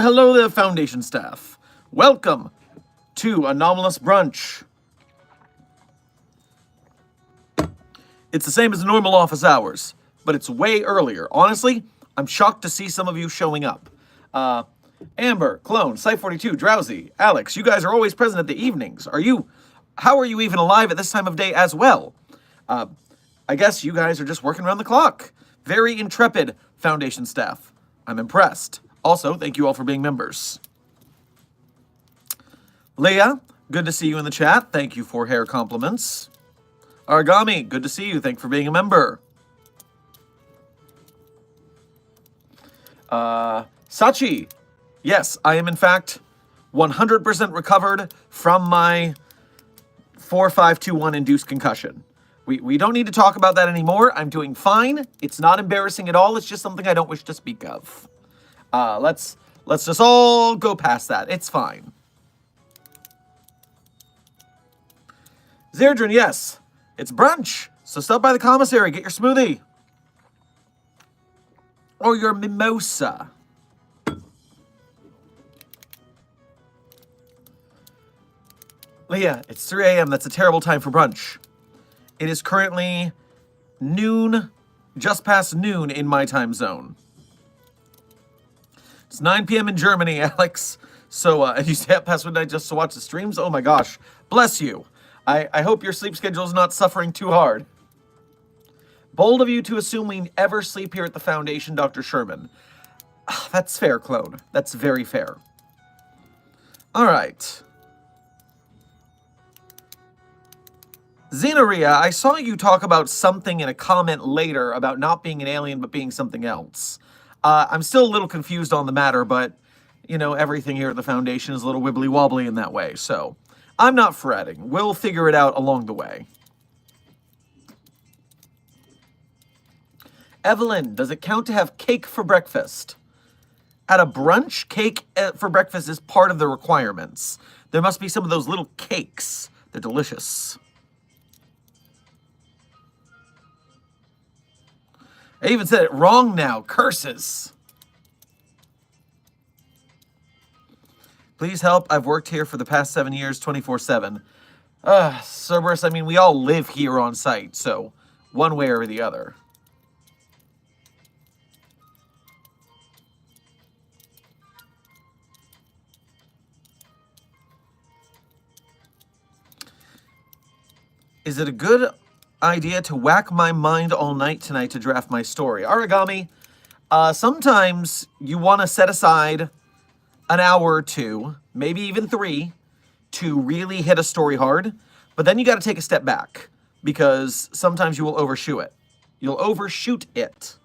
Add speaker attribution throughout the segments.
Speaker 1: Hello there, Foundation staff. Welcome to Anomalous Brunch. It's the same as normal office hours, but it's way earlier. Honestly, I'm shocked to see some of you showing up. Amber, Clone, SCiP42, Drowsy, Alex, you guys are always present at the evenings. How are you even alive at this time of day as well? I guess you guys are just working around the clock. Very intrepid Foundation staff. I'm impressed. Also, thank you all for being members. Leah, good to see you in the chat. Thank you for hair compliments. Aragami, good to see you. Thank you for being a member. Sachi, yes, I am in fact 100% recovered from my 4521 induced concussion. We don't need to talk about that anymore. I'm doing fine. It's not embarrassing at all. It's just something I don't wish to speak of. Let's just all go past that. It's fine. Zerdrin, yes, it's brunch. So stop by the commissary, get your smoothie. Or your mimosa. Leah, it's 3 a.m. That's a terrible time for brunch. It is currently noon, just past noon in my time zone. It's 9 p.m. in Germany, Alex. So, and you stay up past midnight just to watch the streams? Oh my gosh. Bless you. I hope your sleep schedule is not suffering too hard. Bold of you to assume we ever sleep here at the Foundation, Dr. Sherman. That's fair, Clone. That's very fair. All right. Xenoria, I saw you talk about something in a comment later about not being an alien but being something else. I'm still a little confused on the matter, but, you know, everything here at the Foundation is a little wibbly-wobbly in that way, so I'm not fretting. We'll figure it out along the way. Evelyn, does it count to have cake for breakfast? At a brunch, cake for breakfast is part of the requirements. There must be some of those little cakes. They're delicious. I even said it wrong now. Curses. Please help. I've worked here for the past 7 years, 24/7. Cerberus, I mean, we all live here on site, so one way or the other. Is it a good idea to whack my mind all night tonight to draft my story? Aragami, sometimes you want to set aside an hour or two, maybe even 3, to really hit a story hard, but then you got to take a step back, because sometimes you will overshoot it. You'll overshoot it,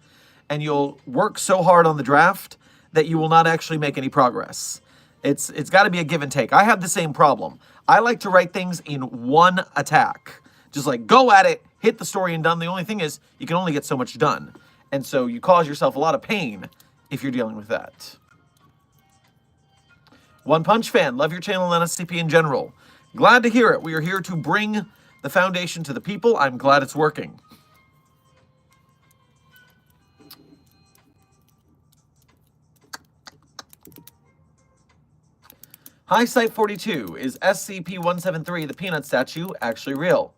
Speaker 1: and you'll work so hard on the draft that you will not actually make any progress. It's got to be a give and take. I have the same problem. I like to write things in one attack. Just like, go at it, hit the story and done. The only thing is, you can only get so much done. And so you cause yourself a lot of pain if you're dealing with that. One Punch fan, love your channel and SCP in general. Glad to hear it. We are here to bring the Foundation to the people. I'm glad it's working. Hi, SCiP42. Is SCP-173, the peanut statue, actually real?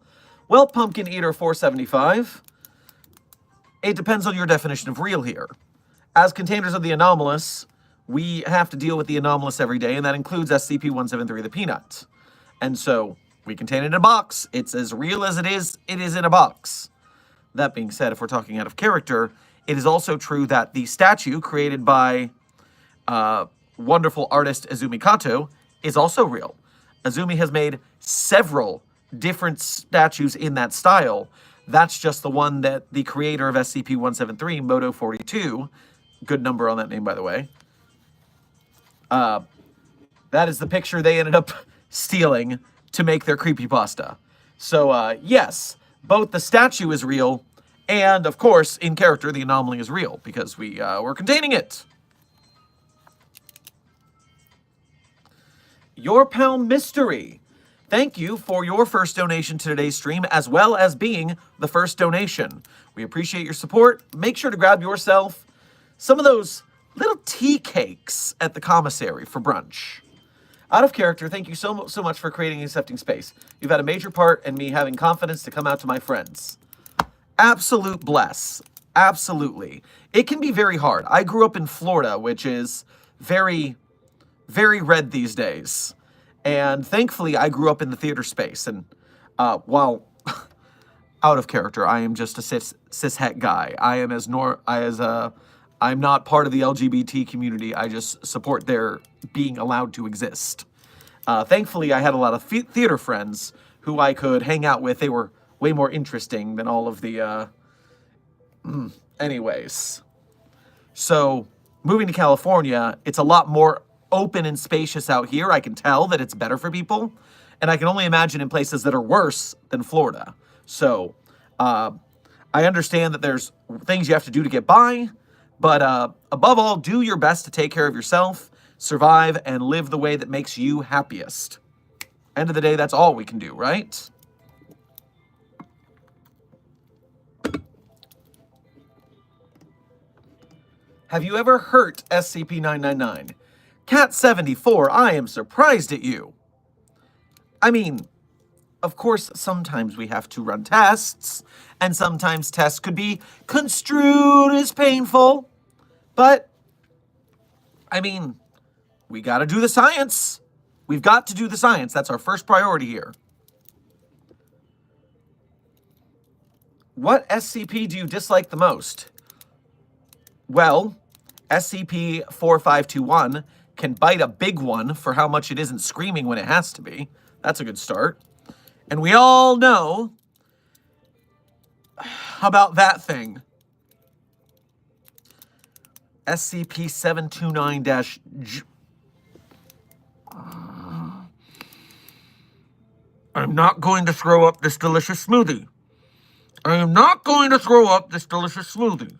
Speaker 1: Well, Pumpkin Eater 475, it depends on your definition of real here. As containers of the Anomalous, we have to deal with the Anomalous every day, and that includes SCP-173, the peanut. And so, we contain it in a box. It's as real as it is in a box. That being said, if we're talking out of character, it is also true that the statue created by wonderful artist Izumi Kato is also real. Azumi has made several different statues in that style. That's just the one that the creator of SCP-173, Moto42, good number on that name, by the way, that is the picture they ended up stealing to make their creepypasta. So, yes, both the statue is real, and, of course, in character, the anomaly is real, because we're containing it. Your Pal Mystery. Thank you for your first donation to today's stream, as well as being the first donation. We appreciate your support. Make sure to grab yourself some of those little tea cakes at the commissary for brunch. Out of character, thank you so much for creating an accepting space. You've had a major part in me having confidence to come out to my friends. Absolute bless. Absolutely. It can be very hard. I grew up in Florida, which is very, very red these days. And thankfully, I grew up in the theater space. And while out of character, I am just a cishet guy. I am I'm not part of the LGBT community. I just support their being allowed to exist. Thankfully, I had a lot of theater friends who I could hang out with. They were way more interesting than all of the... Anyways. So, moving to California, it's a lot more open and spacious out here. I can tell that it's better for people. And I can only imagine in places that are worse than Florida. So, I understand that there's things you have to do to get by. But above all, do your best to take care of yourself, survive, and live the way that makes you happiest. End of the day, that's all we can do, right? Have you ever hurt SCP-999? Cat74, I am surprised at you. I mean, of course, sometimes we have to run tests, and sometimes tests could be construed as painful. But, I mean, we gotta do the science. We've got to do the science. That's our first priority here. What SCP do you dislike the most? Well, SCP-4521 can bite a big one for how much it isn't screaming when it has to be. That's a good start. And we all know about that thing. SCP-729-G. I'm not going to throw up this delicious smoothie. I am not going to throw up this delicious smoothie.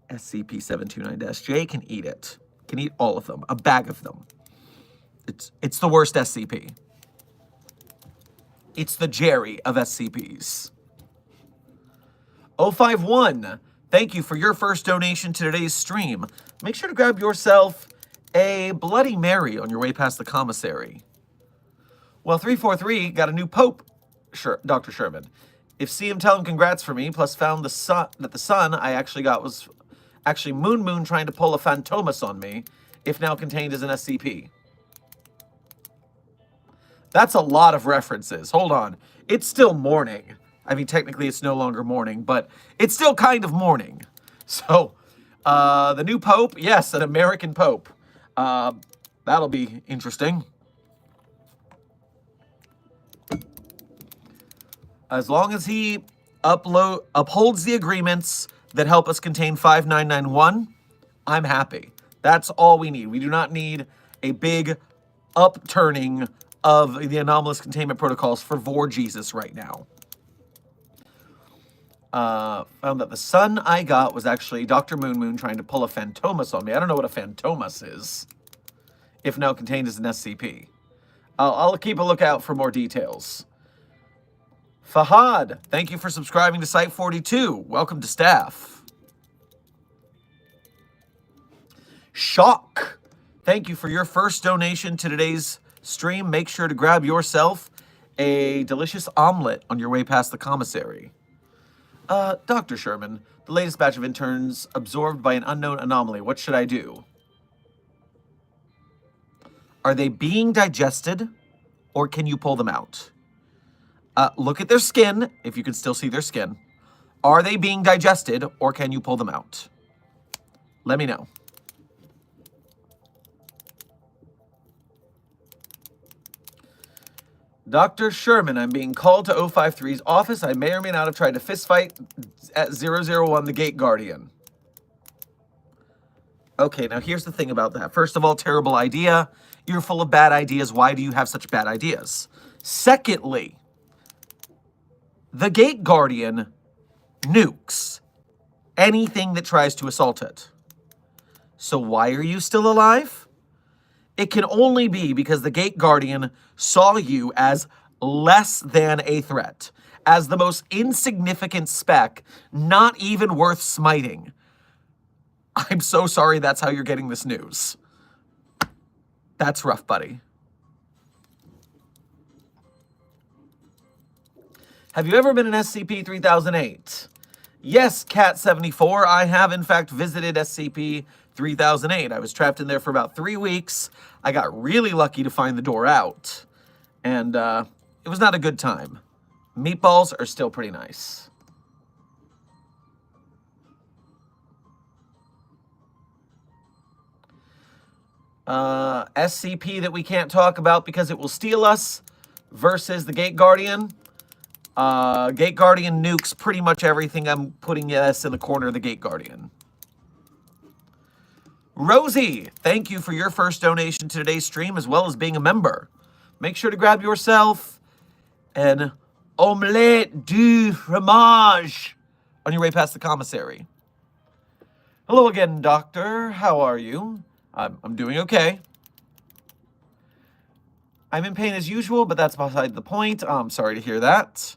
Speaker 1: SCP-729-J can eat it. Can eat all of them. A bag of them. It's the worst SCP. It's the Jerry of SCPs. 051, thank you for your first donation to today's stream. Make sure to grab yourself a Bloody Mary on your way past the commissary. Well, 343 got a new pope, Dr. Sherman. If see him, tell him congrats for me, plus found that the son I actually got was actually Moon trying to pull a Phantomas on me, if now contained as an SCP. That's a lot of references. Hold on. It's still morning. I mean, technically it's no longer morning, but it's still kind of morning. So, the new pope, yes, an American pope. That'll be interesting. As long as he upholds the agreements that help us contain 5991, I'm happy. That's all we need. We do not need a big upturning of the anomalous containment protocols for Jesus right now. Found that the son I got was actually Dr. Moon trying to pull a Phantomas on me. I don't know what a Phantomas is, if now contained as an SCP. I'll keep a lookout for more details. Fahad, thank you for subscribing to Site42. Welcome to staff. Shock, thank you for your first donation to today's stream. Make sure to grab yourself a delicious omelet on your way past the commissary. Dr. Sherman, the latest batch of interns absorbed by an unknown anomaly. What should I do? Are they being digested, or can you pull them out? Look at their skin, if you can still see their skin. Are they being digested, or can you pull them out? Let me know. Dr. Sherman, I'm being called to 053's office. I may or may not have tried to fistfight at 001, the Gate Guardian. Okay, now here's the thing about that. First of all, terrible idea. You're full of bad ideas. Why do you have such bad ideas? Secondly, the Gate Guardian nukes anything that tries to assault it. So why are you still alive? It can only be because the Gate Guardian saw you as less than a threat, as the most insignificant speck, not even worth smiting. I'm so sorry that's how you're getting this news. That's rough, buddy. Have you ever been in SCP-3008? Yes, Cat74, I have in fact visited SCP-3008. I was trapped in there for about 3 weeks. I got really lucky to find the door out. And it was not a good time. Meatballs are still pretty nice. SCP that we can't talk about because it will steal us versus the Gate Guardian. Gate Guardian nukes pretty much everything. I'm putting us in the corner of the Gate Guardian. Rosie, thank you for your first donation to today's stream as well as being a member. Make sure to grab yourself an omelette du fromage on your way past the commissary. Hello again, Doctor. How are you? I'm doing okay. I'm in pain as usual, but that's beside the point. I'm sorry to hear that.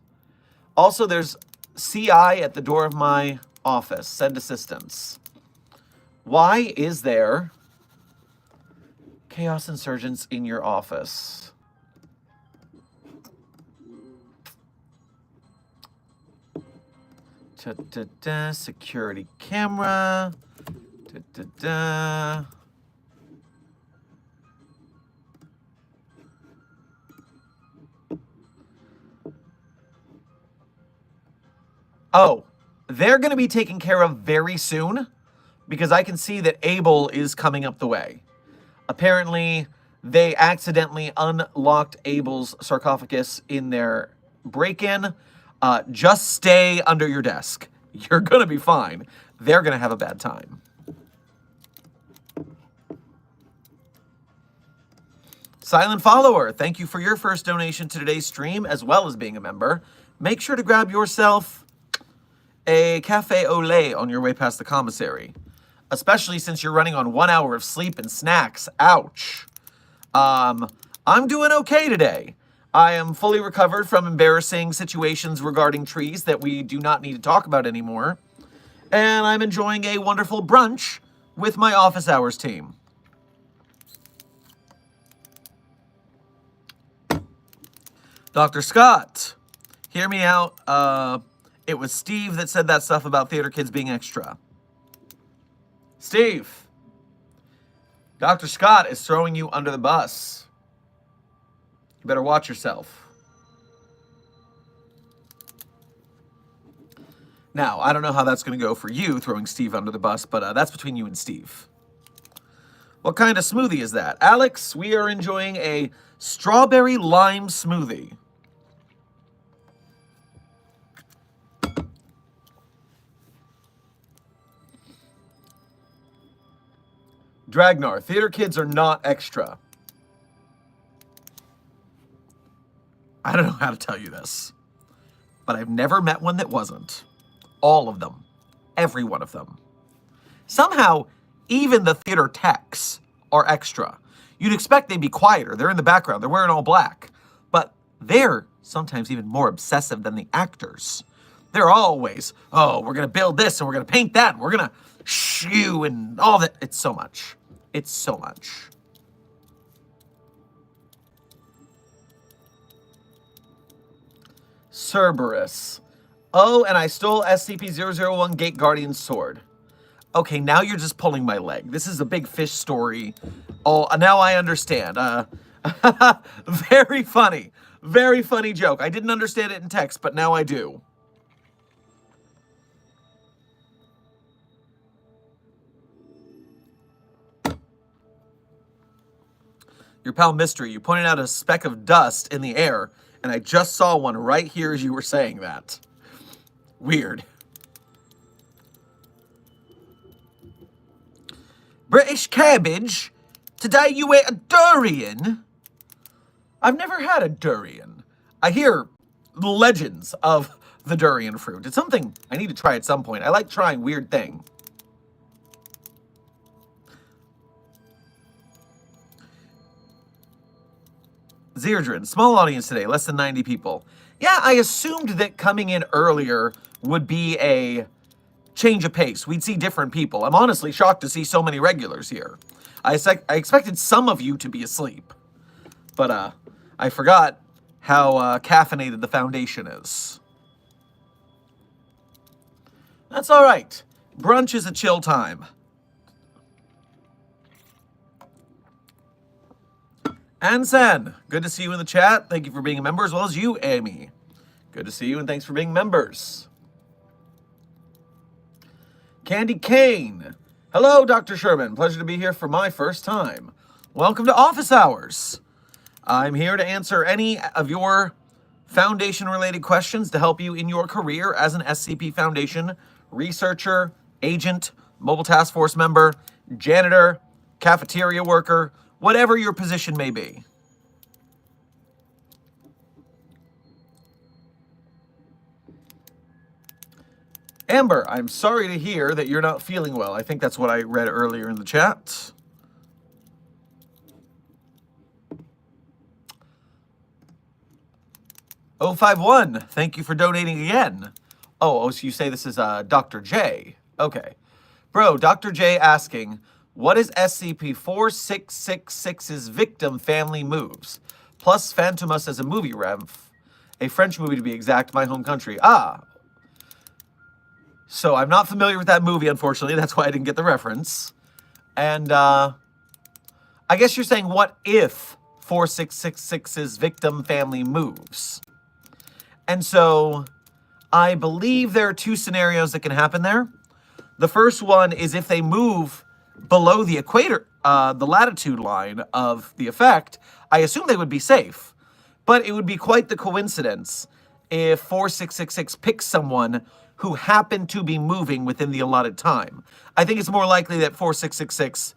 Speaker 1: Also, there's CI at the door of my office. Send assistance. Why is there Chaos Insurgents in your office? Security camera. Oh, they're going to be taken care of very soon because I can see that Abel is coming up the way. Apparently, they accidentally unlocked Abel's sarcophagus in their break-in. Just stay under your desk. You're going to be fine. They're going to have a bad time. Silent Follower, thank you for your first donation to today's stream as well as being a member. Make sure to grab yourself a cafe au lait on your way past the commissary, especially since you're running on 1 hour of sleep and snacks. Ouch. I'm doing okay today. I am fully recovered from embarrassing situations regarding trees that we do not need to talk about anymore. And I'm enjoying a wonderful brunch with my office hours team. Dr. Scott, hear me out. It was Steve that said that stuff about theater kids being extra. Steve, Dr. Scott is throwing you under the bus. You better watch yourself. Now, I don't know how that's going to go for you, throwing Steve under the bus, but that's between you and Steve. What kind of smoothie is that? Alex, we are enjoying a strawberry lime smoothie. Dragnar, theater kids are not extra. I don't know how to tell you this, but I've never met one that wasn't. All of them. Every one of them. Somehow, even the theater techs are extra. You'd expect they'd be quieter. They're in the background. They're wearing all black. But they're sometimes even more obsessive than the actors. They're always, oh, we're going to build this and we're going to paint that and we're going to shoo and all that. It's so much. It's so much. Cerberus. Oh, and I stole SCP-001 Gate Guardian's sword. Okay, now you're just pulling my leg. This is a big fish story. Oh, now I understand. Very funny. Very funny joke. I didn't understand it in text, but now I do. Your pal Mystery, you pointed out a speck of dust in the air, and I just saw one right here as you were saying that. Weird. British cabbage? Today you ate a durian? I've never had a durian. I hear legends of the durian fruit. It's something I need to try at some point. I like trying weird things. Zerdrin, small audience today, less than 90 people. Yeah, I assumed that coming in earlier would be a change of pace. We'd see different people. I'm honestly shocked to see so many regulars here. I expected some of you to be asleep. But I forgot how caffeinated the Foundation is. That's all right. Brunch is a chill time. Ansan, good to see you in the chat. Thank you for being a member, as well as you, Amy. Good to see you, and thanks for being members. Candy Kane. Hello, Dr. Sherman. Pleasure to be here for my first time. Welcome to Office Hours. I'm here to answer any of your Foundation-related questions to help you in your career as an SCP Foundation researcher, agent, mobile task force member, janitor, cafeteria worker, whatever your position may be. Amber, I'm sorry to hear that you're not feeling well. I think that's what I read earlier in the chat. Oh51, thank you for donating again. Oh, so you say this is Dr. J. Okay. Bro, Dr. J asking, what is SCP-4666's victim family moves? Plus Phantomus as a movie ref. A French movie to be exact, my home country. Ah. So I'm not familiar with that movie, unfortunately. That's why I didn't get the reference. And I guess you're saying, what if 4666's victim family moves? And so I believe there are two scenarios that can happen there. The first one is if they move below the equator, the latitude line of the effect, I assume they would be safe. But it would be quite the coincidence if 4666 picks someone who happened to be moving within the allotted time. I think it's more likely that 4666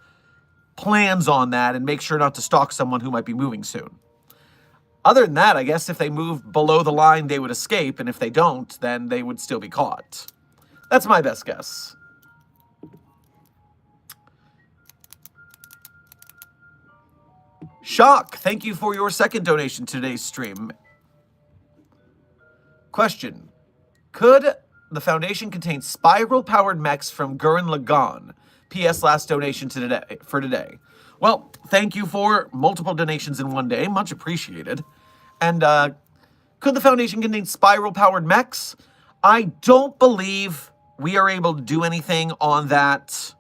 Speaker 1: plans on that and makes sure not to stalk someone who might be moving soon. Other than that, I guess if they move below the line, they would escape, and if they don't, then they would still be caught. That's my best guess. Shock, thank you for your second donation to today's stream. Question, could the Foundation contain spiral-powered mechs from Gurren Lagann? P.S. Last donation for today. Well, thank you for multiple donations in one day. Much appreciated. And could the Foundation contain spiral-powered mechs? I don't believe we are able to do anything on that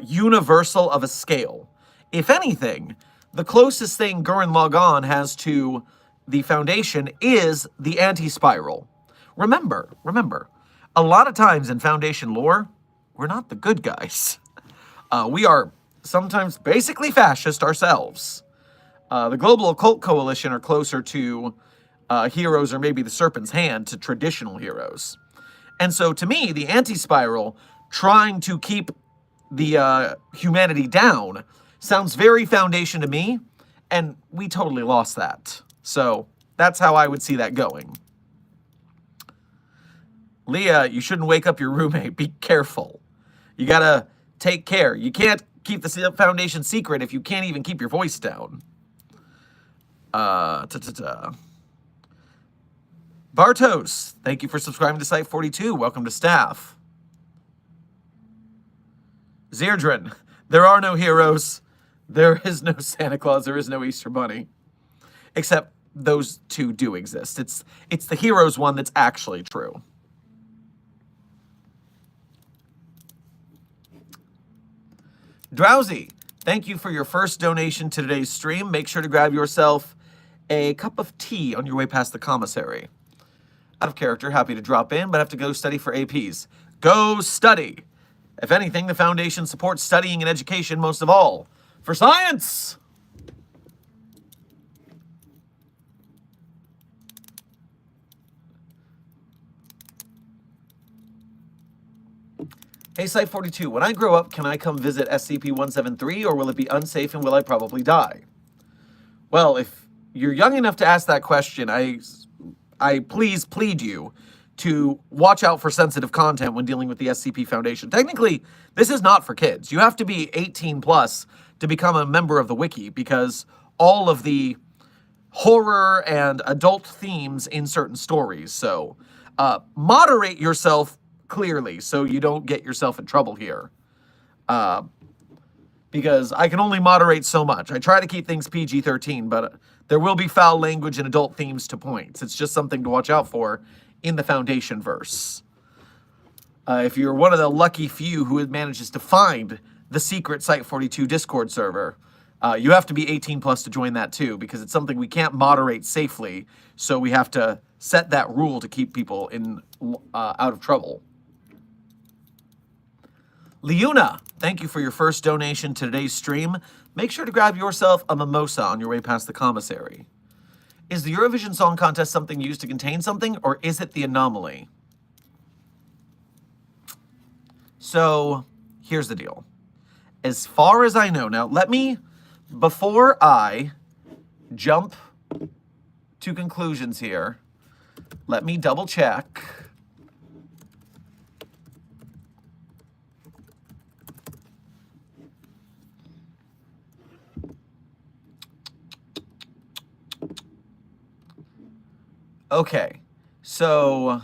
Speaker 1: universal of a scale. If anything, the closest thing Gurren Lagann has to the Foundation is the anti-spiral. Remember, a lot of times in Foundation lore, we're not the good guys. We are sometimes basically fascist ourselves. The Global Occult Coalition are closer to heroes, or maybe the Serpent's Hand, to traditional heroes. And so to me, the anti-spiral, trying to keep the humanity down, sounds very Foundation to me, and we totally lost that. So that's how I would see that going. Leah, you shouldn't wake up your roommate. Be careful. You gotta take care. You can't keep the Foundation secret if you can't even keep your voice down. Bartos, thank you for subscribing to Site 42. Welcome to staff. Zerdrin, there are no heroes. There is no Santa Claus. There is no Easter Bunny. Except those two do exist. It's the heroes one that's actually true. Drowsy, thank you for your first donation to today's stream. Make sure to grab yourself a cup of tea on your way past the commissary. Out of character, happy to drop in, but have to go study for APs. Go study! If anything, the Foundation supports studying and education most of all. For science! Hey, Site42, when I grow up, can I come visit SCP-173, or will it be unsafe and will I probably die? Well, if you're young enough to ask that question, I please plead you to watch out for sensitive content when dealing with the SCP Foundation. Technically, this is not for kids. You have to be 18 plus to become a member of the wiki, because all of the horror and adult themes in certain stories. So moderate yourself clearly so you don't get yourself in trouble here. Because I can only moderate so much. I try to keep things PG-13, but there will be foul language and adult themes to points. It's just something to watch out for in the Foundation verse. If you're one of the lucky few who manages to find the secret Site42 Discord server, you have to be 18 plus to join that too, because it's something we can't moderate safely, so we have to set that rule to keep people in out of trouble. Leuna, thank you for your first donation to today's stream. Make sure to grab yourself a mimosa on your way past the commissary. Is the Eurovision Song Contest something used to contain something, or is it the anomaly? So, here's the deal. As far as I know, now let me, before I jump to conclusions here, let me double check. Okay, so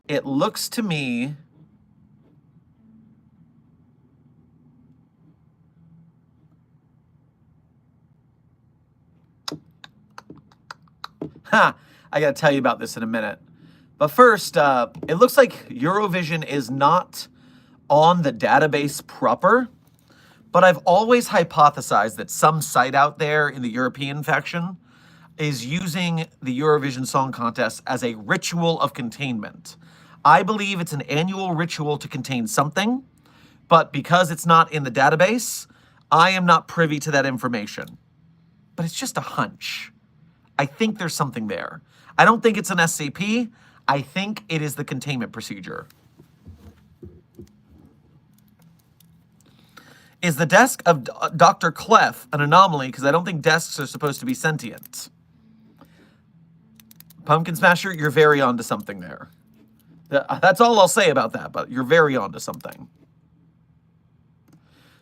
Speaker 1: it looks to me I gotta tell you about this in a minute. But first, it looks like Eurovision is not on the database proper. But I've always hypothesized that some site out there in the European faction is using the Eurovision Song Contest as a ritual of containment. I believe it's an annual ritual to contain something, but because it's not in the database, I am not privy to that information. But it's just a hunch. I think there's something there. I don't think it's an SCP. I think it is the containment procedure. Is the desk of Dr. Clef an anomaly? Because I don't think desks are supposed to be sentient. Pumpkin Smasher, you're very onto something there. That's all I'll say about that, but you're very onto something.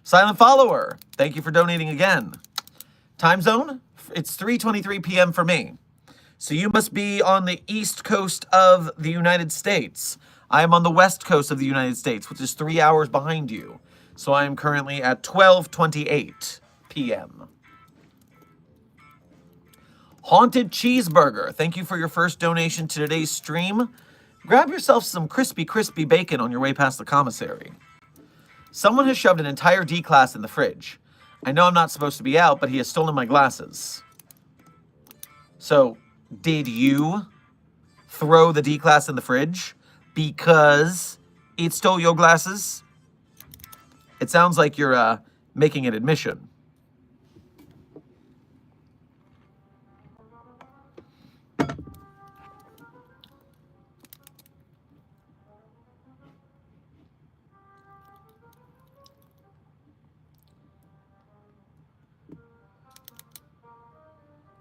Speaker 1: Silent Follower, thank you for donating again. Time zone, it's 3:23 p.m. for me. So you must be on the east coast of the United States. I am on the west coast of the United States, which is 3 hours behind you. So I am currently at 12:28 p.m. Haunted Cheeseburger, thank you for your first donation to today's stream. Grab yourself some crispy bacon on your way past the commissary. Someone has shoved an entire D-class in the fridge. I know I'm not supposed to be out, but he has stolen my glasses. So, did you throw the D-class in the fridge because it stole your glasses? It sounds like you're making an admission.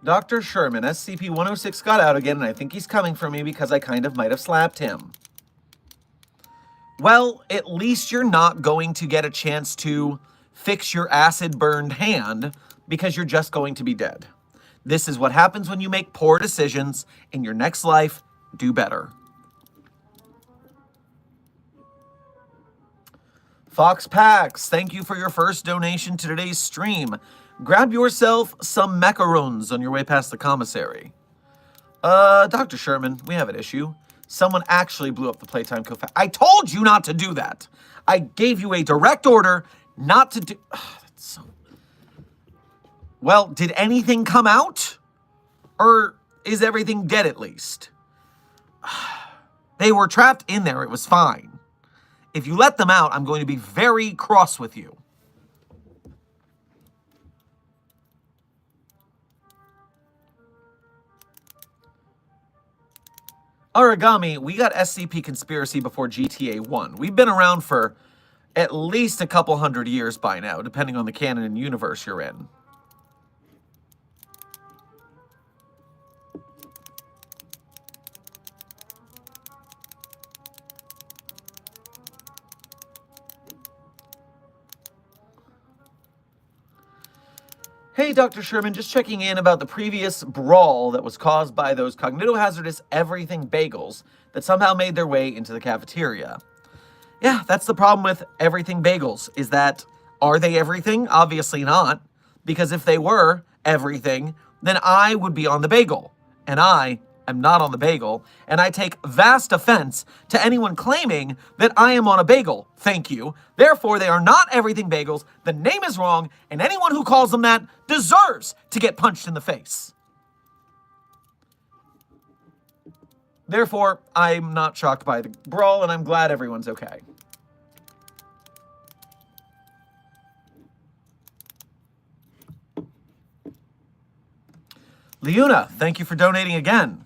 Speaker 1: Dr. Sherman, SCP-106 got out again, and I think he's coming for me because I kind of might have slapped him. Well, at least you're not going to get a chance to fix your acid-burned hand because you're just going to be dead. This is what happens when you make poor decisions in your next life. Do better. Fox Pax, thank you for your first donation to today's stream. Grab yourself some macarons on your way past the commissary. Dr. Sherman, we have an issue. Someone actually blew up the Playtime Co. I told you not to do that. I gave you a direct order not to do... That's so... Well, did anything come out? Or is everything dead at least? They were trapped in there. It was fine. If you let them out, I'm going to be very cross with you. Origami, we got SCP Conspiracy before GTA 1. We've been around for at least a couple hundred years by now, depending on the canon and universe you're in. Hey, Dr. Sherman, just checking in about the previous brawl that was caused by those cognitohazardous everything bagels that somehow made their way into the cafeteria. Yeah, that's the problem with everything bagels, is that, are they everything? Obviously not, because if they were everything, then I would be on the bagel, and I am not on the bagel, and I take vast offense to anyone claiming that I am on a bagel. Thank you. Therefore, they are not everything bagels, the name is wrong, and anyone who calls them that deserves to get punched in the face. Therefore, I'm not shocked by the brawl, and I'm glad everyone's okay. Leuna, thank you for donating again.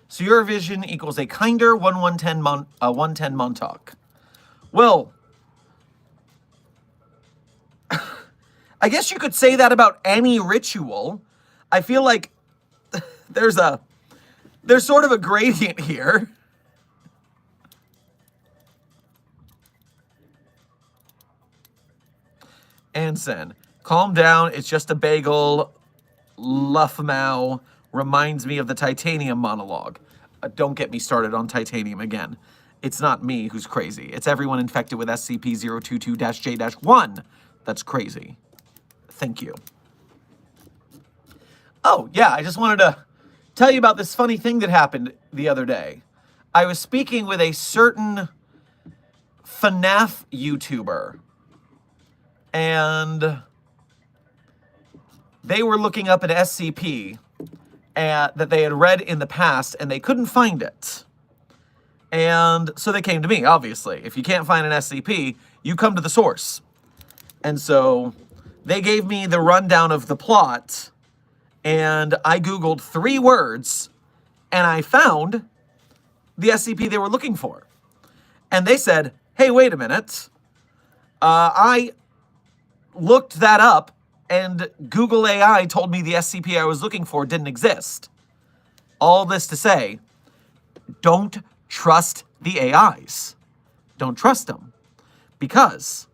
Speaker 1: So your vision equals a kinder 110 Montauk. Well, I guess you could say that about any ritual. I feel like there's sort of a gradient here. Anson, calm down. It's just a bagel. Luffmau reminds me of the titanium monologue. Don't get me started on titanium again. It's not me who's crazy. It's everyone infected with SCP-022-J-1 that's crazy. Thank you. Oh, yeah, I just wanted to tell you about this funny thing that happened the other day. I was speaking with a certain FNAF YouTuber, and they were looking up an SCP that they had read in the past, and they couldn't find it. And so they came to me, obviously. If you can't find an SCP, you come to the source. And so they gave me the rundown of the plot, and I Googled 3 words, and I found the SCP they were looking for. And they said, hey, wait a minute. I looked that up, and Google AI told me the SCP I was looking for didn't exist. All this to say, don't trust the AIs. Don't trust them. Because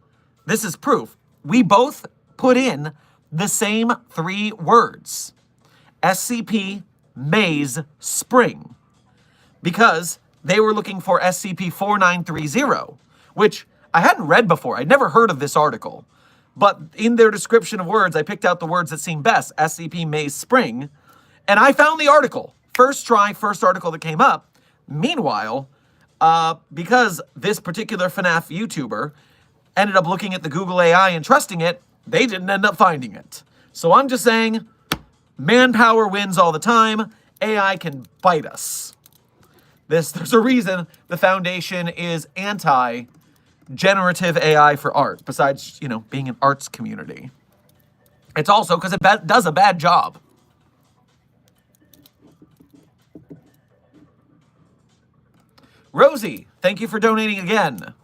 Speaker 1: this is proof. We both put in the same 3 words. SCP Maze Spring. Because they were looking for SCP-4930, which I hadn't read before. I'd never heard of this article. But in their description of words, I picked out the words that seemed best, SCP Maze Spring, and I found the article. First try, first article that came up. Meanwhile, because this particular FNAF YouTuber ended up looking at the Google AI and trusting it, they didn't end up finding it. So I'm just saying, manpower wins all the time. AI can bite us. There's a reason the Foundation is anti-generative AI for art, besides, being an arts community. It's also because it does a bad job. Rosie, thank you for donating again.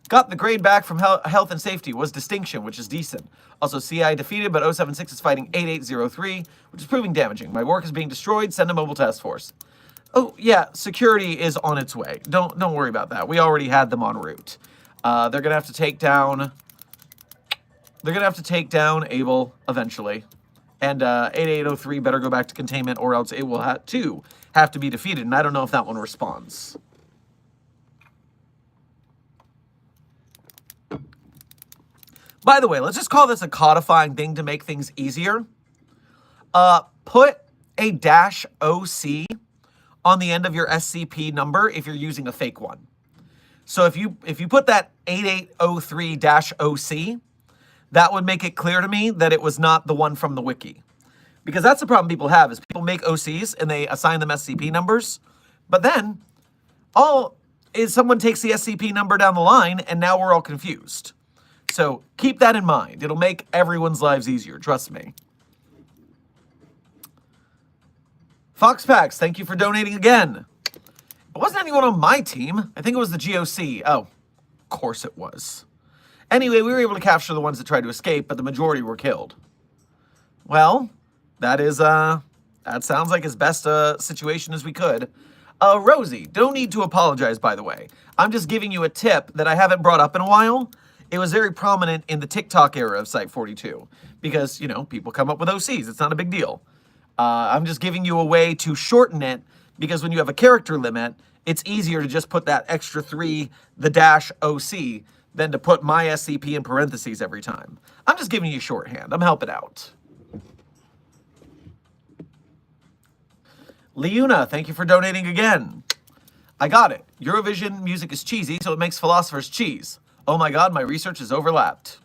Speaker 1: Got the grade back from Health and Safety, was Distinction, which is decent. Also, CI defeated, but 076 is fighting 8803, which is proving damaging. My work is being destroyed, send a mobile task force. Oh, yeah, security is on its way. Don't worry about that. We already had them en route. They're going to have to take down... They're going to have to take down Abel eventually. And 8803 better go back to containment, or else it will have to be defeated. And I don't know if that one responds. By the way, let's just call this a codifying thing to make things easier. Put a -OC on the end of your SCP number if you're using a fake one. So if you put that 8803-OC, that would make it clear to me that it was not the one from the wiki. Because that's the problem people have, is people make OCs and they assign them SCP numbers. But then, all is someone takes the SCP number down the line, and now we're all confused. So keep that in mind. It'll make everyone's lives easier, trust me. Foxpax, thank you for donating again. It wasn't anyone on my team. I think it was the GOC. Oh, of course it was. Anyway, we were able to capture the ones that tried to escape, but the majority were killed. Well, that sounds like as best a situation as we could. Rosie, don't need to apologize, by the way. I'm just giving you a tip that I haven't brought up in a while. It was very prominent in the TikTok era of Site42 because, you know, people come up with OCs. It's not a big deal. I'm just giving you a way to shorten it because when you have a character limit, it's easier to just put that extra 3, the dash OC, than to put my SCP in parentheses every time. I'm just giving you shorthand. I'm helping out. Leuna, thank you for donating again. I got it. Eurovision music is cheesy, so it makes philosophers cheese. Oh my god, my research is overlapped.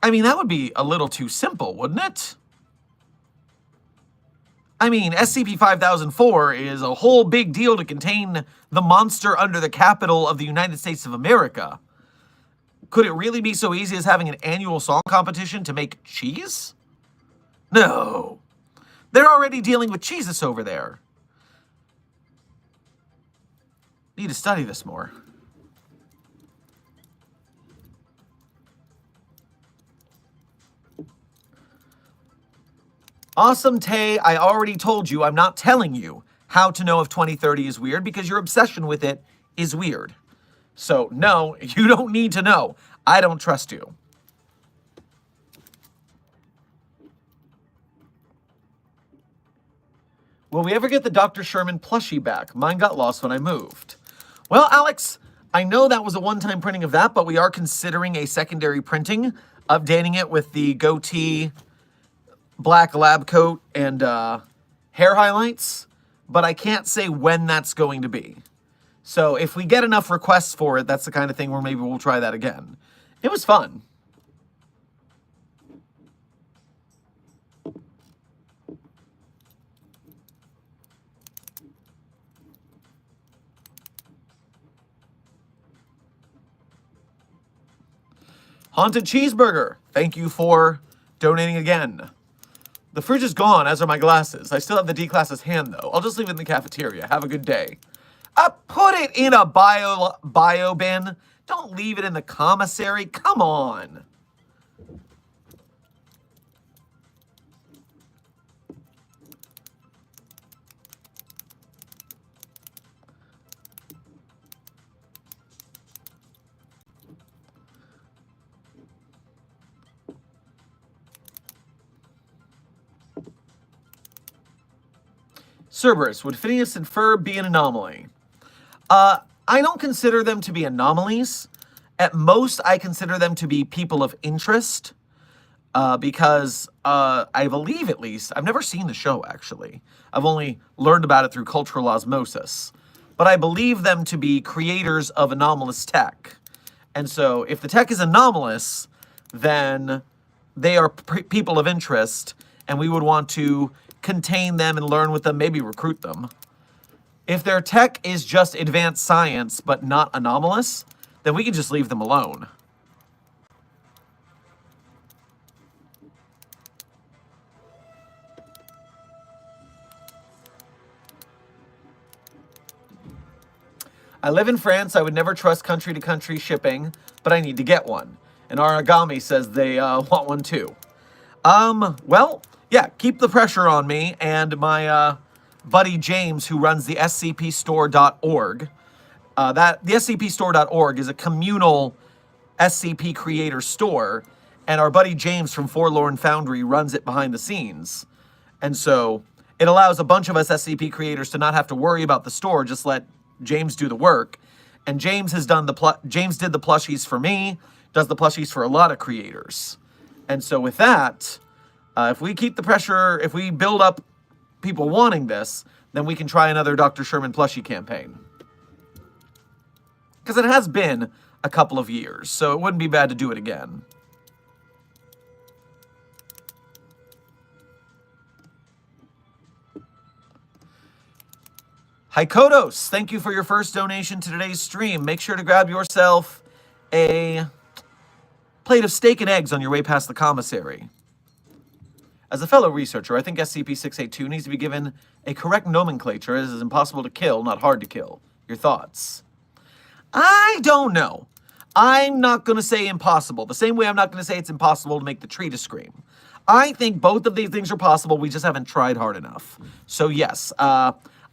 Speaker 1: I mean, that would be a little too simple, wouldn't it? I mean, SCP-5004 is a whole big deal to contain the monster under the capital of the United States of America. Could it really be so easy as having an annual song competition to make cheese? No. They're already dealing with Jesus over there. Need to study this more. Awesome Tay, I already told you I'm not telling you how to know if 2030 is weird because your obsession with it is weird. So no, you don't need to know. I don't trust you. Will we ever get the Dr. Sherman plushie back? Mine got lost when I moved. Well, Alex, I know that was a one-time printing of that, but we are considering a secondary printing, updating it with the goatee, black lab coat, and hair highlights, but I can't say when that's going to be. So if we get enough requests for it, that's the kind of thing where maybe we'll try that again. It was fun. Haunted Cheeseburger, thank you for donating again. The fridge is gone, as are my glasses. I still have the D-Class's hand, though. I'll just leave it in the cafeteria. Have a good day. Put it in a bio bin. Don't leave it in the commissary. Come on. Cerberus, would Phineas and Ferb be an anomaly? I don't consider them to be anomalies. At most, I consider them to be people of interest. Because I believe, at least, I've never seen the show, actually. I've only learned about it through cultural osmosis. But I believe them to be creators of anomalous tech. And so, if the tech is anomalous, then they are people of interest, and we would want to contain them and learn with them, maybe recruit them. If their tech is just advanced science, but not anomalous, then we can just leave them alone. I live in France. I would never trust country-to-country shipping, but I need to get one. And Aragami says they want one too. Well, yeah, keep the pressure on me and my buddy James, who runs the SCPstore.org. The SCPstore.org is a communal SCP creator store, and our buddy James from Forlorn Foundry runs it behind the scenes. And so it allows a bunch of us SCP creators to not have to worry about the store, just let James do the work. And James has done James did the plushies for me, does the plushies for a lot of creators. And so with that, if we keep the pressure, if we build up people wanting this, then we can try another Dr. Sherman plushie campaign. Because it has been a couple of years, so it wouldn't be bad to do it again. Hykotos, thank you for your first donation to today's stream. Make sure to grab yourself a plate of steak and eggs on your way past the commissary. As a fellow researcher, I think SCP-682 needs to be given a correct nomenclature as it is impossible to kill, not hard to kill. Your thoughts? I don't know. I'm not going to say impossible. The same way I'm not going to say it's impossible to make the tree to scream. I think both of these things are possible. We just haven't tried hard enough. So yes,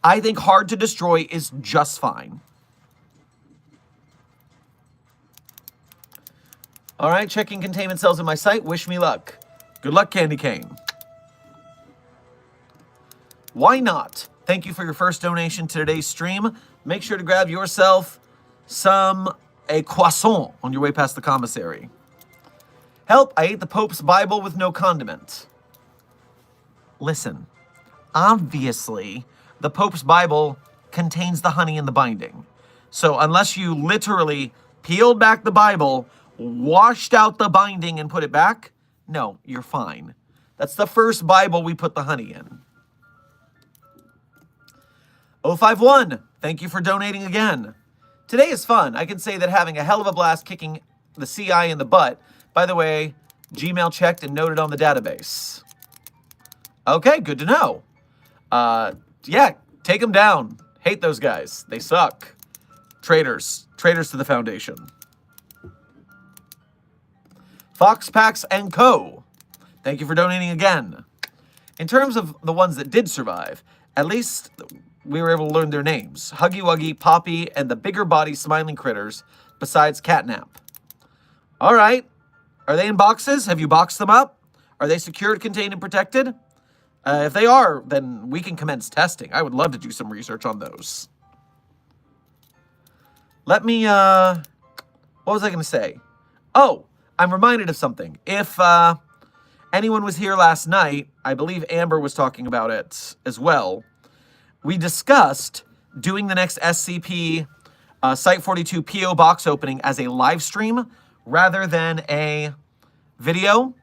Speaker 1: I think hard to destroy is just fine. All right, checking containment cells in my site. Wish me luck. Good luck, Candy Cane. Why not? Thank you for your first donation to today's stream. Make sure to grab yourself a croissant on your way past the commissary. Help, I ate the Pope's Bible with no condiment. Listen, obviously, the Pope's Bible contains the honey in the binding. So unless you literally peeled back the Bible, washed out the binding and put it back, no, you're fine. That's the first Bible we put the honey in. 051, thank you for donating again. Today is fun. I can say that having a hell of a blast kicking the CI in the butt. By the way, Gmail checked and noted on the database. Okay, good to know. Yeah, take them down. Hate those guys. They suck. Traitors. Traitors to the Foundation. Foxpax and Co. Thank you for donating again. In terms of the ones that did survive, at least we were able to learn their names. Huggy Wuggy, Poppy, and the bigger body smiling critters, besides Catnap. All right. Are they in boxes? Have you boxed them up? Are they secured, contained, and protected? If they are, then we can commence testing. I would love to do some research on those. Let me, what was I going to say? Oh, I'm reminded of something. If anyone was here last night, I believe Amber was talking about it as well. We discussed doing the next SCP Site 42 PO box opening as a live stream rather than a video.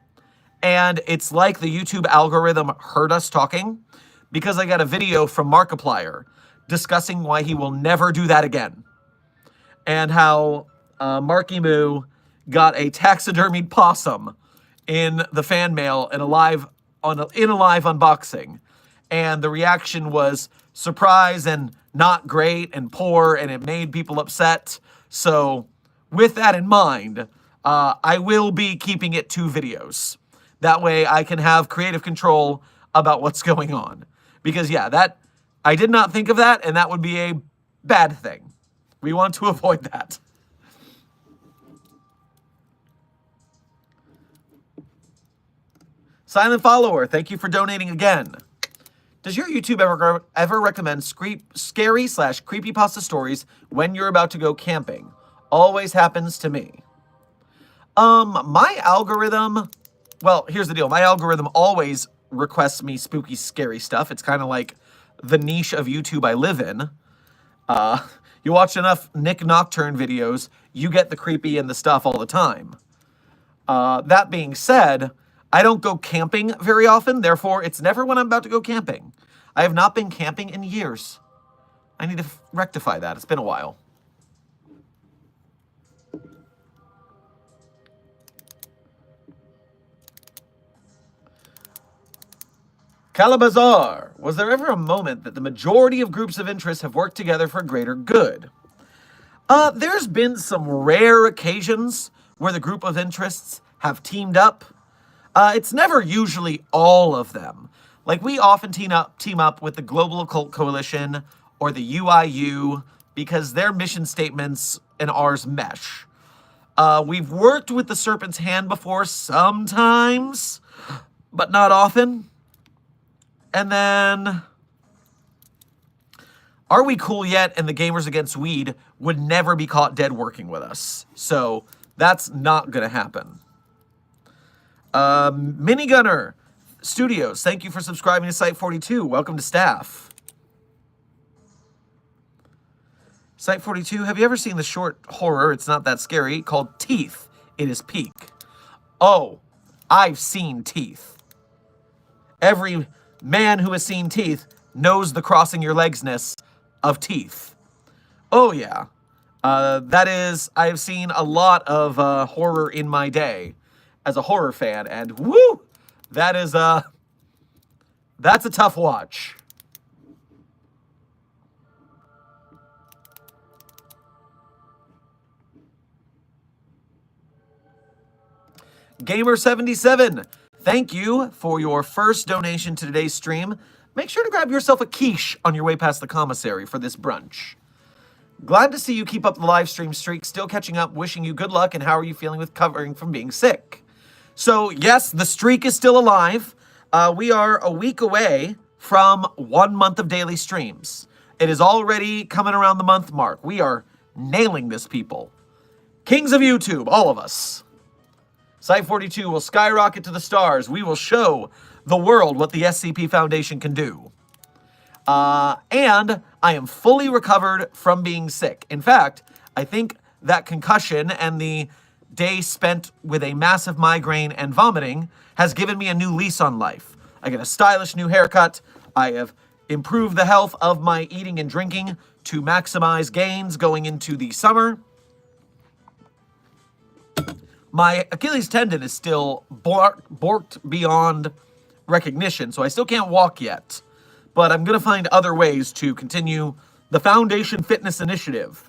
Speaker 1: And it's like the YouTube algorithm heard us talking because I got a video from Markiplier discussing why he will never do that again. And how Marky Moo got a taxidermied possum in the fan mail in a live unboxing. And the reaction was surprise and not great and poor, and it made people upset. So with that in mind, I will be keeping it 2 videos. That way I can have creative control about what's going on. Because yeah, I did not think of that, and that would be a bad thing. We want to avoid that. Silent Follower, thank you for donating again. Does your YouTube ever recommend scary/creepypasta stories when you're about to go camping? Always happens to me. My algorithm, well, here's the deal. My algorithm always requests me spooky, scary stuff. It's kind of like the niche of YouTube I live in. You watch enough Nick Nocturne videos, you get the creepy and the stuff all the time. That being said, I don't go camping very often, therefore it's never when I'm about to go camping. I have not been camping in years. I need to rectify that. It's been a while. Calabazar, was there ever a moment that the majority of groups of interest have worked together for greater good? There's been some rare occasions where the group of interests have teamed up. It's never usually all of them. Like, we often team up with the Global Occult Coalition or the UIU because their mission statements and ours mesh. We've worked with the Serpent's Hand before sometimes, but not often. And then, Are We Cool Yet and the Gamers Against Weed would never be caught dead working with us. So that's not going to happen. Minigunner Studios, thank you for subscribing to Site 42. Welcome to staff. Site 42, have you ever seen the short horror, it's not that scary, called Teeth? It is peak. Oh, I've seen Teeth. Every man who has seen Teeth knows the crossing your legsness of teeth. Oh, yeah. That is, I have seen a lot of horror in my day as a horror fan, and woo! That is, that's a tough watch. Gamer77, thank you for your first donation to today's stream. Make sure to grab yourself a quiche on your way past the commissary for this brunch. Glad to see you keep up the live stream streak, still catching up, wishing you good luck, and how are you feeling with recovering from being sick? So, yes, the streak is still alive. We are a week away from 1 month of daily streams. It is already coming around the month mark. We are nailing this, people. Kings of YouTube, all of us. Site42 will skyrocket to the stars. We will show the world what the SCP Foundation can do. And I am fully recovered from being sick. In fact, I think that concussion and the day spent with a massive migraine and vomiting has given me a new lease on life. I get a stylish new haircut. I have improved the health of my eating and drinking to maximize gains going into the summer. My Achilles tendon is still borked beyond recognition, so I still can't walk yet. But I'm going to find other ways to continue the Foundation Fitness Initiative.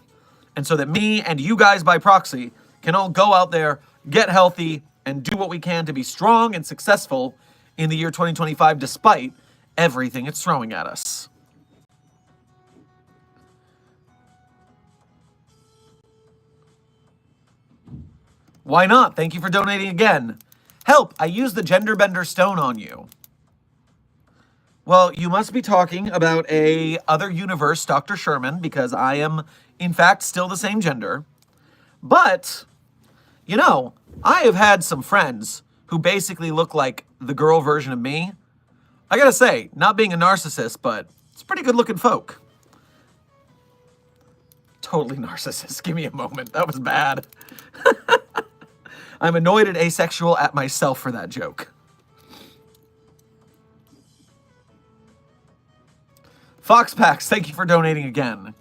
Speaker 1: And so that me and you guys by proxy can all go out there, get healthy, and do what we can to be strong and successful in the year 2025 despite everything it's throwing at us. Why not? Thank you for donating again. Help, I used the gender bender stone on you. Well, you must be talking about a other universe, Dr. Sherman, because I am, in fact, still the same gender. But, you know, I have had some friends who basically look like the girl version of me. I gotta say, not being a narcissist, but it's pretty good looking folk. Totally narcissist. Give me a moment. That was bad. I'm annoyed and asexual at myself for that joke. Foxpax, thank you for donating again.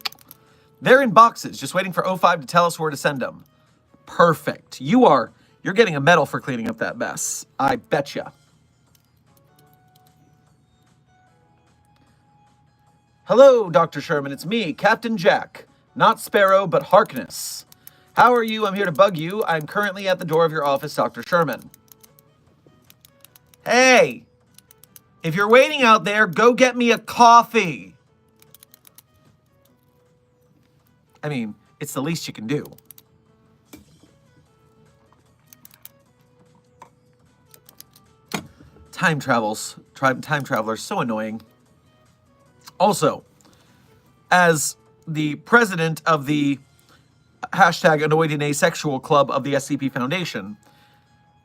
Speaker 1: They're in boxes, just waiting for O5 to tell us where to send them. Perfect. You're getting a medal for cleaning up that mess. I betcha. Hello, Dr. Sherman. It's me, Captain Jack. Not Sparrow, but Harkness. How are you? I'm here to bug you. I'm currently at the door of your office, Dr. Sherman. Hey! If you're waiting out there, go get me a coffee. I mean, it's the least you can do. Time travelers, so annoying. Also, as the president of the hashtag Annoyed and Asexual Club of the SCP Foundation,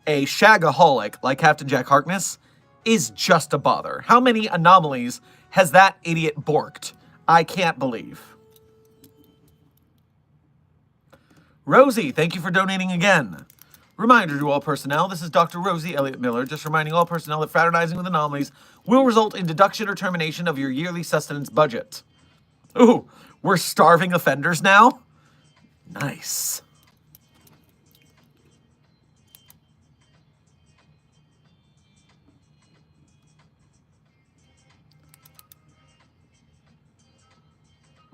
Speaker 1: a shagaholic like Captain Jack Harkness is just a bother. How many anomalies has that idiot borked? I can't believe. Rosie, thank you for donating again. Reminder to all personnel, this is Dr. Rosie Elliott Miller, just reminding all personnel that fraternizing with anomalies will result in deduction or termination of your yearly sustenance budget. Ooh, we're starving offenders now? Nice.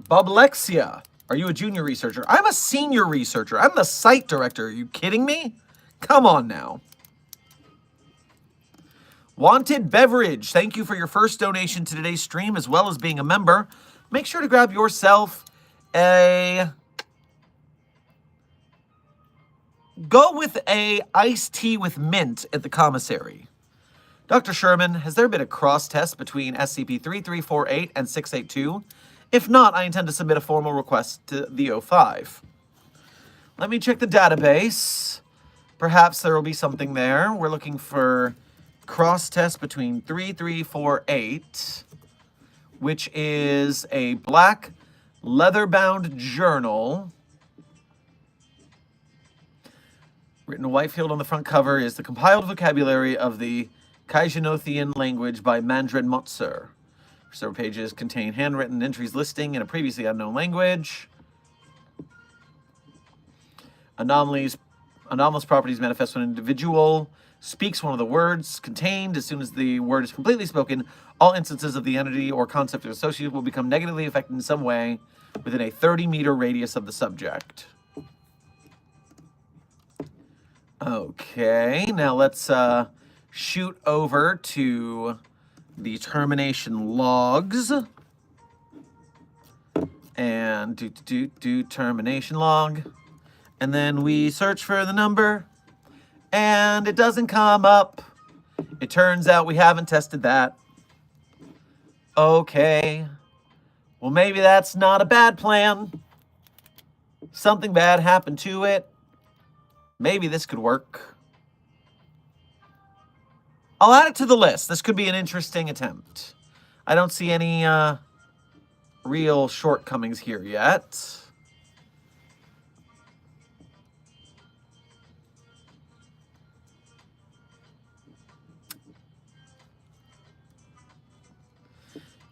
Speaker 1: Boblexia, are you a junior researcher? I'm a senior researcher. I'm the site director. Are you kidding me? Come on now. Wanted Beverage, thank you for your first donation to today's stream as well as being a member. Make sure to grab yourself a... Go with a iced tea with mint at the commissary. Dr. Sherman, has there been a cross-test between SCP-3348 and 682? If not, I intend to submit a formal request to the O5. Let me check the database. Perhaps there will be something there. We're looking for cross-test between 3348, which is a black leather-bound journal. Written in white field on the front cover is the compiled vocabulary of the Kaijanothian language by Mandren Motzer. Several pages contain handwritten entries listing in a previously unknown language. Anomalous properties manifest when an individual speaks one of the words contained. As soon as the word is completely spoken, all instances of the entity or concept associated will become negatively affected in some way within a 30-meter radius of the subject. Okay, now let's shoot over to the termination logs. And do termination log. And then we search for the number, and it doesn't come up. It turns out we haven't tested that. Okay. Well, maybe that's not a bad plan. Something bad happened to it. Maybe this could work. I'll add it to the list. This could be an interesting attempt. I don't see any real shortcomings here yet.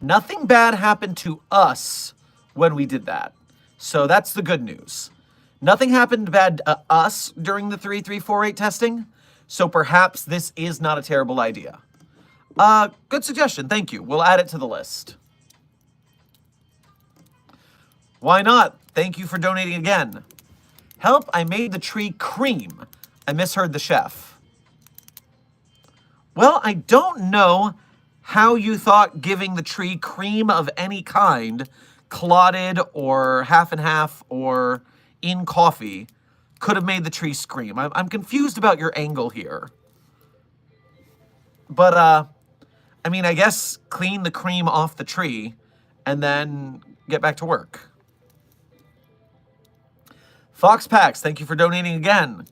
Speaker 1: Nothing bad happened to us when we did that. So that's the good news. Nothing happened bad to us during the 3348 testing. So perhaps this is not a terrible idea. Good suggestion. Thank you. We'll add it to the list. Why not? Thank you for donating again. Help, I made the tree cream. I misheard the chef. Well, I don't know how you thought giving the tree cream of any kind, clotted or half and half or in coffee, could have made the tree scream. I'm confused about your angle here. But, I mean, I guess clean the cream off the tree and then get back to work. Fox Packs, thank you for donating again.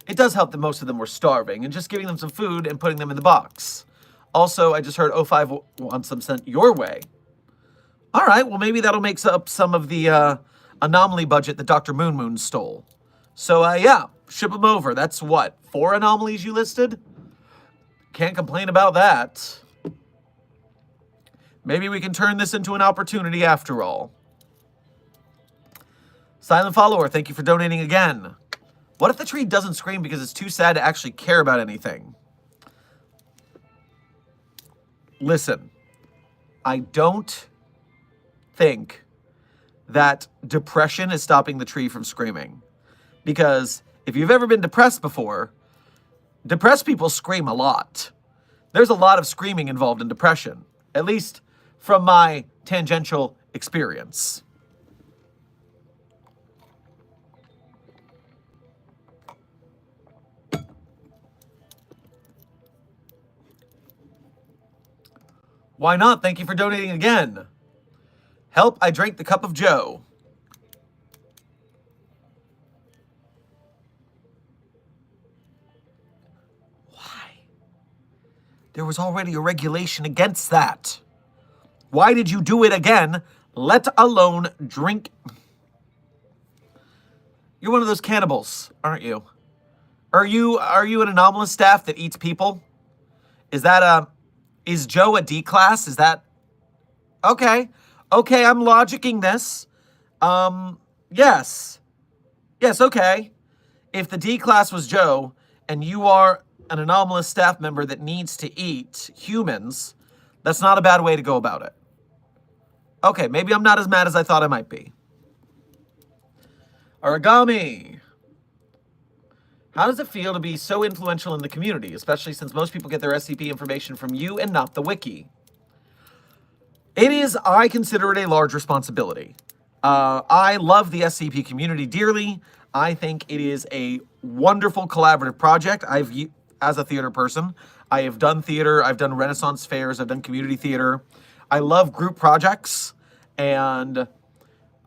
Speaker 1: It does help that most of them were starving, and just giving them some food and putting them in the box. Also, I just heard 05 wants some sent your way. All right, well, maybe that'll make up some of the anomaly budget that Dr. Moon Moon stole. So, yeah, ship them over. That's what, 4 anomalies you listed? Can't complain about that. Maybe we can turn this into an opportunity after all. Silent Follower, thank you for donating again. What if the tree doesn't scream because it's too sad to actually care about anything? Listen, I don't think that depression is stopping the tree from screaming. Because if you've ever been depressed before, depressed people scream a lot. There's a lot of screaming involved in depression, at least from my tangential experience. Why not? Thank you for donating again. Help, I drank the cup of joe. Why? There was already a regulation against that. Why did you do it again, let alone drink? You're one of those cannibals, aren't you? Are you an anomalous staff that eats people? Is that is Joe a D class? Is that okay? Okay, I'm logicking this. Yes. Yes, okay. If the D class was Joe and you are an anomalous staff member that needs to eat humans, that's not a bad way to go about it. Okay, maybe I'm not as mad as I thought I might be. Origami. How does it feel to be so influential in the community, especially since most people get their SCP information from you and not the wiki? It is, I consider it a large responsibility. I love the SCP community dearly. I think it is a wonderful collaborative project. As a theater person, I have done theater, I've done Renaissance fairs, I've done community theater. I love group projects, and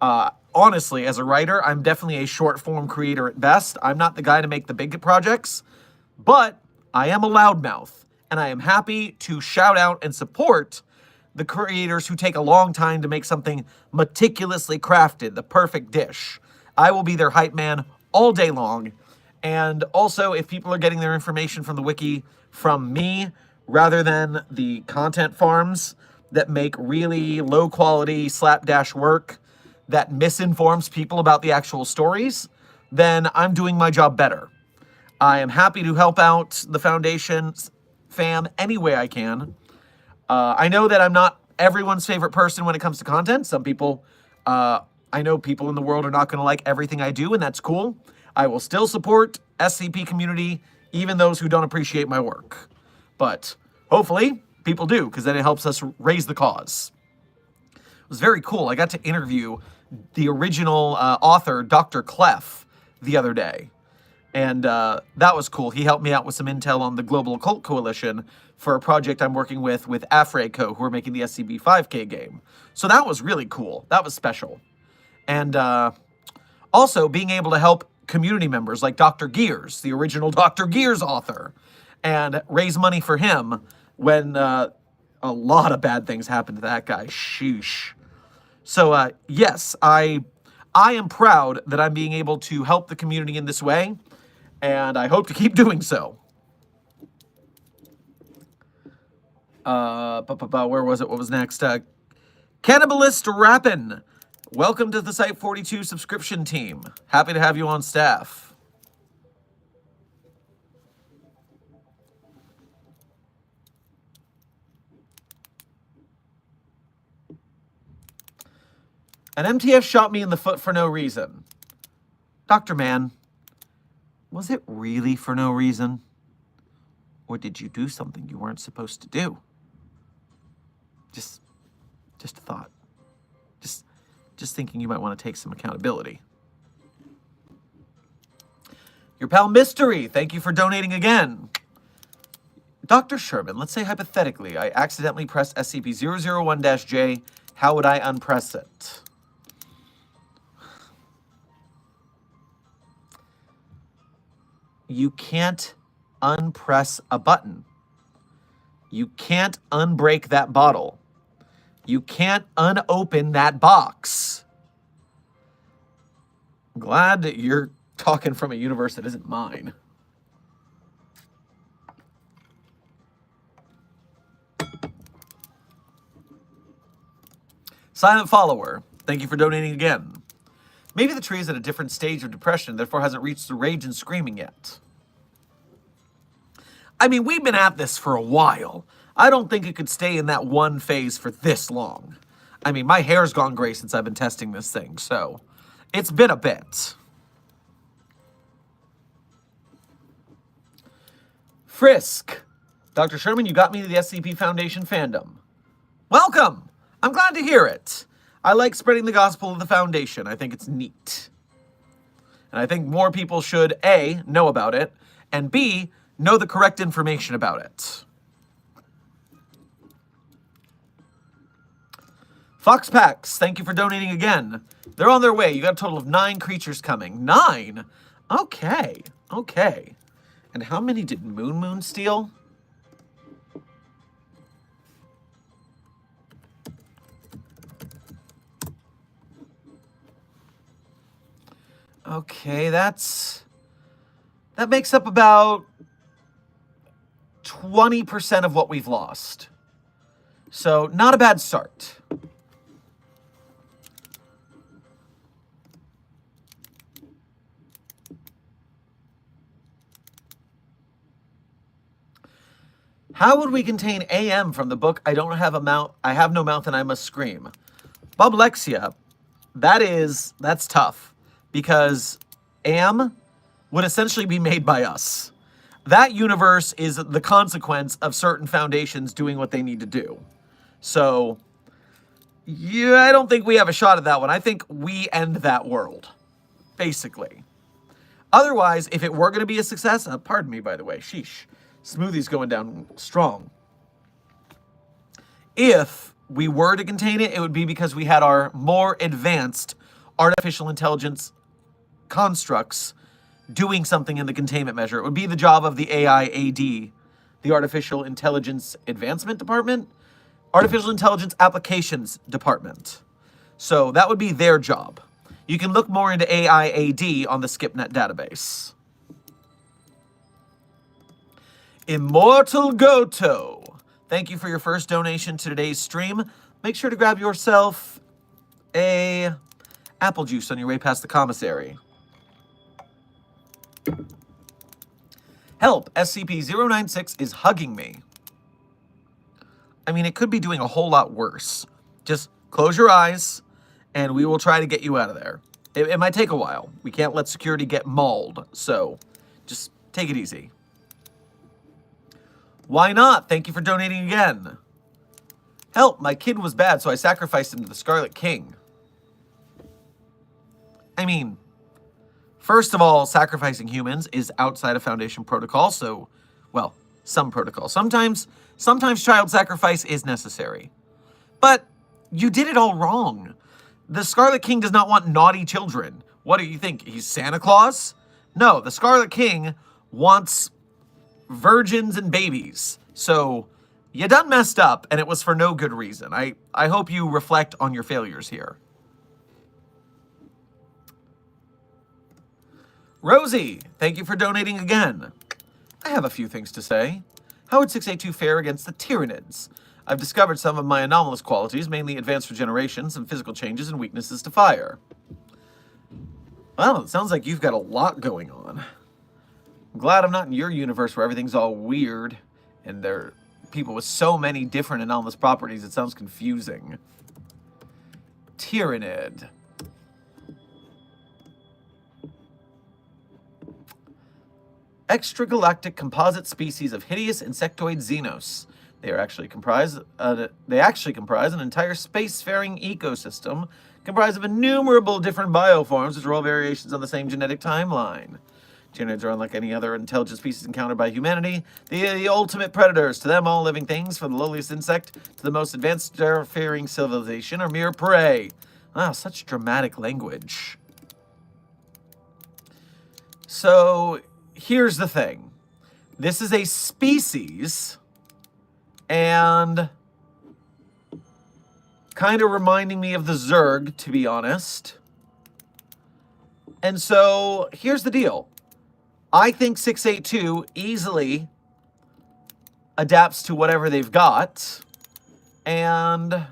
Speaker 1: honestly, as a writer, I'm definitely a short-form creator at best. I'm not the guy to make the big projects, but I am a loudmouth, and I am happy to shout out and support the creators who take a long time to make something meticulously crafted, the perfect dish. I will be their hype man all day long, and also, if people are getting their information from the wiki from me, rather than the content farms that make really low quality slapdash work that misinforms people about the actual stories, then I'm doing my job better. I am happy to help out the Foundation's fam any way I can. I know that I'm not everyone's favorite person when it comes to content. Some people, I know people in the world are not going to like everything I do, and that's cool. I will still support SCP community, even those who don't appreciate my work. But hopefully, people do, because then it helps us raise the cause. It was very cool. I got to interview the original author, Dr. Clef, the other day. And that was cool. He helped me out with some intel on the Global Occult Coalition for a project I'm working with Afreco, who are making the SCP 5K game. So that was really cool. That was special. And also being able to help community members like Dr. Gears, the original Dr. Gears author, and raise money for him when a lot of bad things happened to that guy. Sheesh. So yes, I am proud that I'm being able to help the community in this way, and I hope to keep doing so. Where was it? What was next? Cannibalist Rappin'. Welcome to the Site 42 subscription team. Happy to have you on staff. An MTF shot me in the foot for no reason. Dr. Mann, was it really for no reason? Or did you do something you weren't supposed to do? Just a thought. Just thinking you might want to take some accountability. Your pal Mystery, thank you for donating again. Dr. Sherman, let's say hypothetically, I accidentally pressed SCP-001-J. How would I unpress it? You can't unpress a button. You can't unbreak that bottle. You can't unopen that box. I'm glad that you're talking from a universe that isn't mine. Silent Follower, thank you for donating again. Maybe the tree is at a different stage of depression, therefore hasn't reached the rage and screaming yet. I mean, we've been at this for a while. I don't think it could stay in that one phase for this long. I mean, my hair's gone gray since I've been testing this thing, so it's been a bit. Frisk. Dr. Sherman, you got me to the SCP Foundation fandom. Welcome! I'm glad to hear it. I like spreading the gospel of the Foundation. I think it's neat. And I think more people should, A, know about it, and B, know the correct information about it. Foxpax, thank you for donating again. They're on their way. You got a total of 9 creatures coming. 9? Okay. And how many did Moon steal? Okay, that makes up about 20% of what we've lost. So, not a bad start. How would we contain AM from the book I don't have a mouth, I have no mouth and I must scream? Bublexia, that's tough, because AM would essentially be made by us. That universe is the consequence of certain foundations doing what they need to do. So, yeah, I don't think we have a shot at that one. I think we end that world, basically. Otherwise, if it were going to be a success, pardon me, by the way, sheesh. Smoothie's going down strong. If we were to contain it, it would be because we had our more advanced artificial intelligence constructs doing something in the containment measure. It would be the job of the AIAD, the Artificial Intelligence Advancement Department, Artificial Intelligence Applications Department. So that would be their job. You can look more into AIAD on the SCIPnet database. Immortal Goto, thank you for your first donation to today's stream. Make sure to grab yourself a apple juice on your way past the commissary. Help, SCP-096 is hugging me. I mean, it could be doing a whole lot worse. Just close your eyes, and we will try to get you out of there. It might take a while. We can't let security get mauled, so just take it easy. Why not? Thank you for donating again. Help, my kid was bad, so I sacrificed him to the Scarlet King. I mean, first of all, sacrificing humans is outside of Foundation protocol, so, well, some protocol. Sometimes child sacrifice is necessary. But you did it all wrong. The Scarlet King does not want naughty children. What do you think? He's Santa Claus? No, the Scarlet King wants virgins and babies. So you done messed up, and it was for no good reason. I hope you reflect on your failures here. Rosie, thank you for donating again. I have a few things to say. How would 682 fare against the Tyranids? I've discovered some of my anomalous qualities, mainly advanced regeneration, some physical changes, and weaknesses to fire. Well, it sounds like you've got a lot going on. I'm glad I'm not in your universe where everything's all weird, and there are people with so many different anomalous properties, it sounds confusing. Tyranid. Extragalactic composite species of hideous insectoid xenos. They actually comprise an entire spacefaring ecosystem comprised of innumerable different bioforms, which are all variations on the same genetic timeline. Tyranids are unlike any other intelligent species encountered by humanity. The ultimate predators. To them, all living things, from the lowliest insect to the most advanced starfaring civilization, are mere prey. Wow, such dramatic language. So, here's the thing. This is a species, and kind of reminding me of the Zerg, to be honest. And so, here's the deal. I think 682 easily adapts to whatever they've got. And,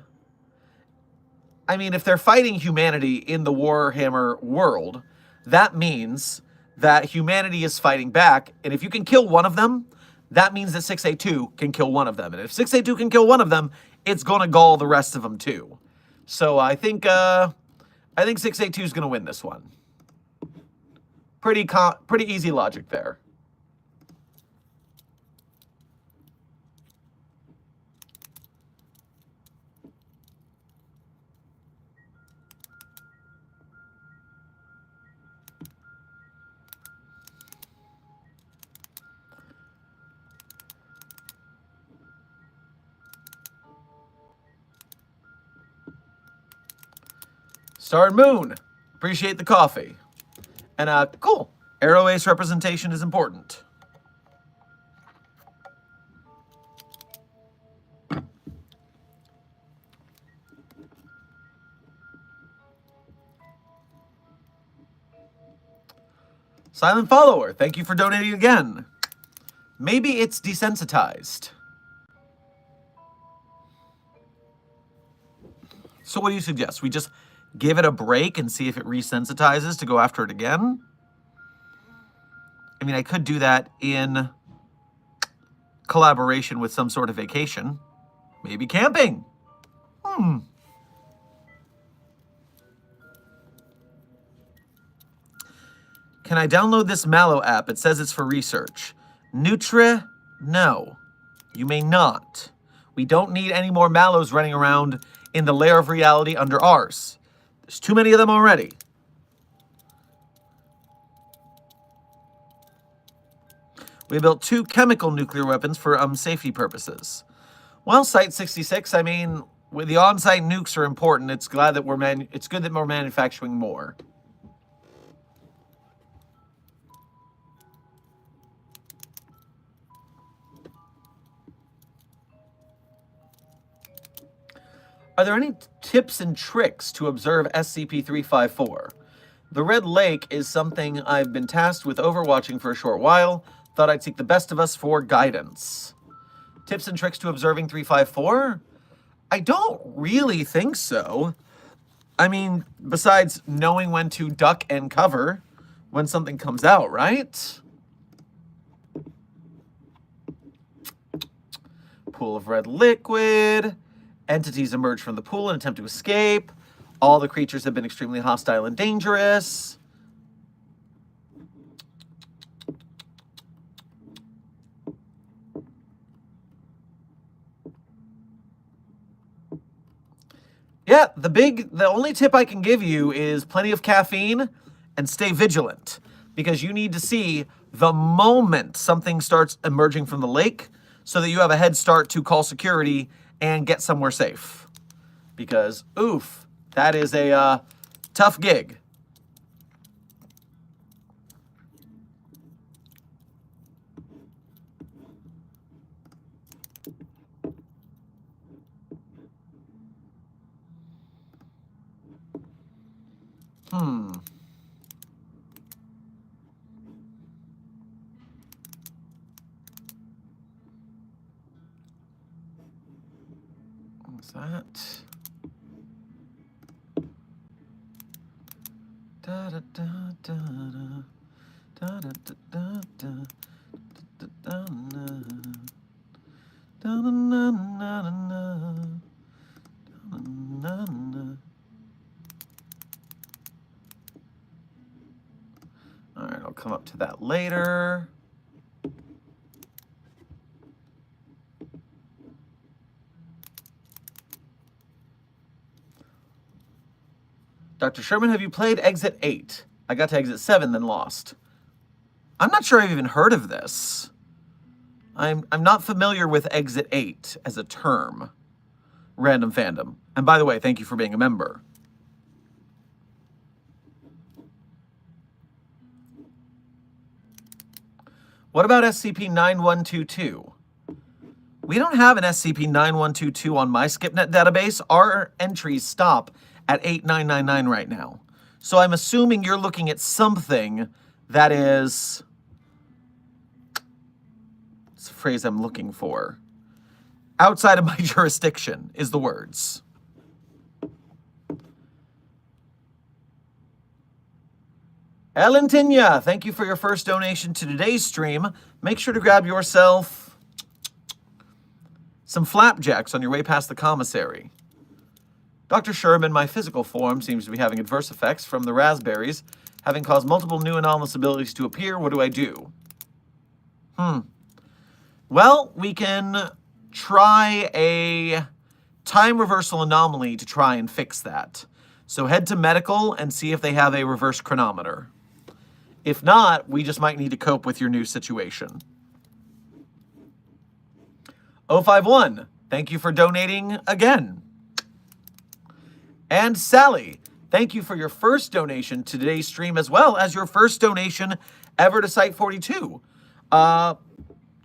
Speaker 1: I mean, if they're fighting humanity in the Warhammer world, that means that humanity is fighting back. And if you can kill one of them, that means that 682 can kill one of them. And if 682 can kill one of them, it's going to gall the rest of them too. So I think 682 is going to win this one. Pretty easy logic there. Star and Moon, appreciate the coffee. And cool, Aero Ace representation is important. Silent Follower, thank you for donating again. Maybe it's desensitized. So what do you suggest? We just give it a break and see if it resensitizes to go after it again? I mean, I could do that in collaboration with some sort of vacation. Maybe camping. Can I download this Mallow app? It says it's for research. Nutra? No. You may not. We don't need any more Mallows running around in the layer of reality under ours. There's too many of them already. We built 2 chemical nuclear weapons for safety purposes. Well, Site 66, I mean, with the on-site nukes are important. It's glad that it's good that we're manufacturing more. Are there any tips and tricks to observe SCP-354? The Red Lake is something I've been tasked with overwatching for a short while. Thought I'd seek the best of us for guidance. Tips and tricks to observing 354? I don't really think so. I mean, besides knowing when to duck and cover when something comes out, right? Pool of red liquid. Entities emerge from the pool and attempt to escape. All the creatures have been extremely hostile and dangerous. Yeah, the only tip I can give you is plenty of caffeine and stay vigilant, because you need to see the moment something starts emerging from the lake so that you have a head start to call security and get somewhere safe. Because, oof, that is a tough gig. What's that? Da da da da da da da da da da da da. All right, I'll come up to that later. Dr. Sherman, have you played Exit 8? I got to Exit 7, then lost. I'm not sure I've even heard of this. I'm not familiar with Exit 8 as a term. Random fandom. And by the way, thank you for being a member. What about SCP-9122? We don't have an SCP-9122 on my SCIPnet database. Our entries stop at 8999 right now. So I'm assuming you're looking at something that is... It's a phrase I'm looking for. Outside of my jurisdiction is the words. Ellen Tinya, thank you for your first donation to today's stream. Make sure to grab yourself some flapjacks on your way past the commissary. Dr. Sherman, my physical form seems to be having adverse effects from the raspberries, having caused multiple new anomalous abilities to appear. What do I do? Well, we can try a time reversal anomaly to try and fix that. So head to medical and see if they have a reverse chronometer. If not, we just might need to cope with your new situation. 051, thank you for donating again. And Sally, thank you for your first donation to today's stream, as well as your first donation ever to Site 42.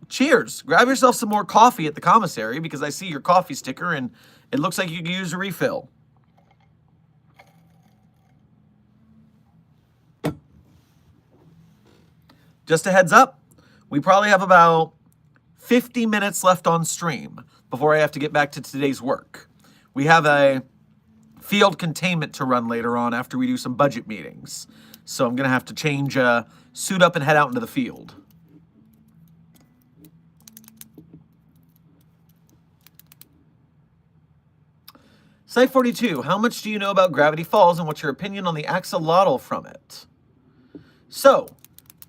Speaker 1: Cheers. Grab yourself some more coffee at the commissary, because I see your coffee sticker and it looks like you could use a refill. Just a heads up, we probably have about 50 minutes left on stream before I have to get back to today's work. We have a field containment to run later on after we do some budget meetings. So I'm going to have to change, suit up and head out into the field. Site 42, how much do you know about Gravity Falls and what's your opinion on the axolotl from it? So,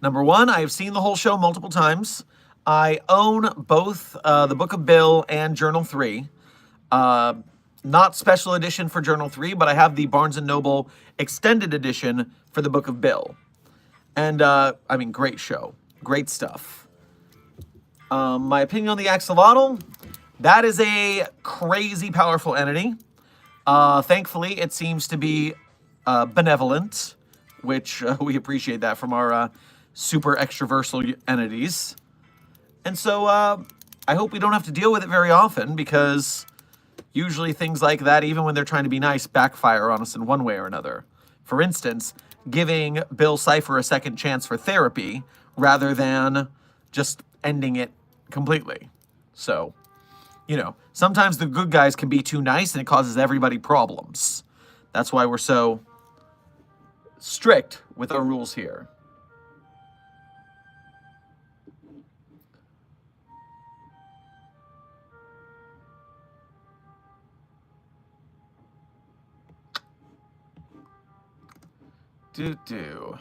Speaker 1: number one, I have seen the whole show multiple times. I own both the Book of Bill and Journal 3. Not special edition for Journal 3, but I have the Barnes & Noble extended edition for the Book of Bill. And, I mean, great show. Great stuff. My opinion on the axolotl, that is a crazy powerful entity. Thankfully, it seems to be benevolent, which we appreciate that from our super extraversal entities. And so I hope we don't have to deal with it very often, because usually things like that, even when they're trying to be nice, backfire on us in one way or another. For instance, giving Bill Cipher a second chance for therapy rather than just ending it completely. So, sometimes the good guys can be too nice and it causes everybody problems. That's why we're so strict with our rules here. Do. Do.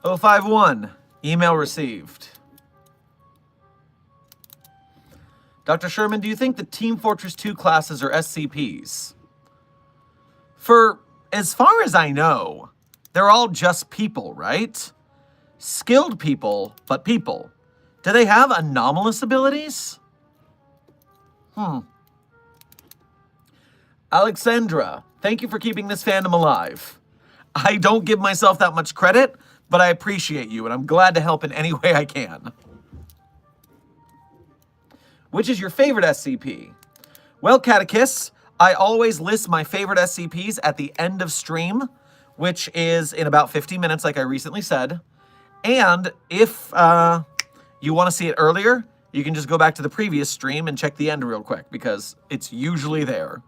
Speaker 1: 051. Email received. Dr. Sherman, do you think the Team Fortress 2 classes are SCPs? For as far as I know, they're all just people, right? Skilled people, but people. Do they have anomalous abilities? Alexandra, thank you for keeping this fandom alive. I don't give myself that much credit, but I appreciate you, and I'm glad to help in any way I can. Which is your favorite SCP? Well, Catechist, I always list my favorite SCPs at the end of stream, which is in about 50 minutes, like I recently said. And if you want to see it earlier, you can just go back to the previous stream and check the end real quick, because it's usually there.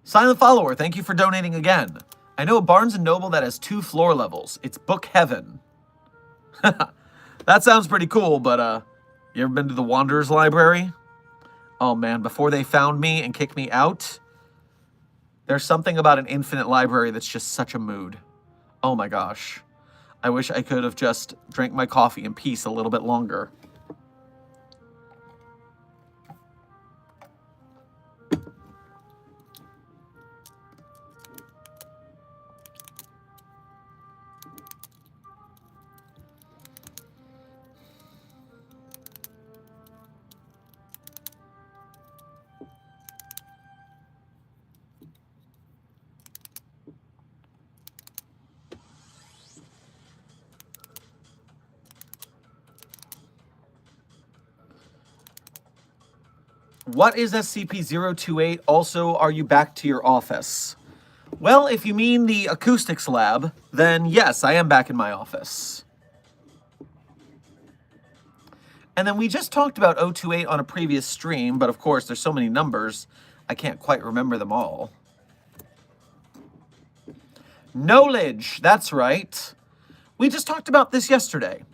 Speaker 1: Silent Follower, thank you for donating again. I know a Barnes & Noble that has 2 floor levels. It's Book Heaven. That sounds pretty cool, but you ever been to the Wanderers Library? Oh man, before they found me and kicked me out, there's something about an infinite library that's just such a mood. Oh my gosh. I wish I could have just drank my coffee in peace a little bit longer. What is SCP-028? Also, are you back to your office? Well, if you mean the acoustics lab, then yes, I am back in my office. And then we just talked about 028 on a previous stream, but of course, there's so many numbers, I can't quite remember them all. Knowledge, that's right. We just talked about this yesterday.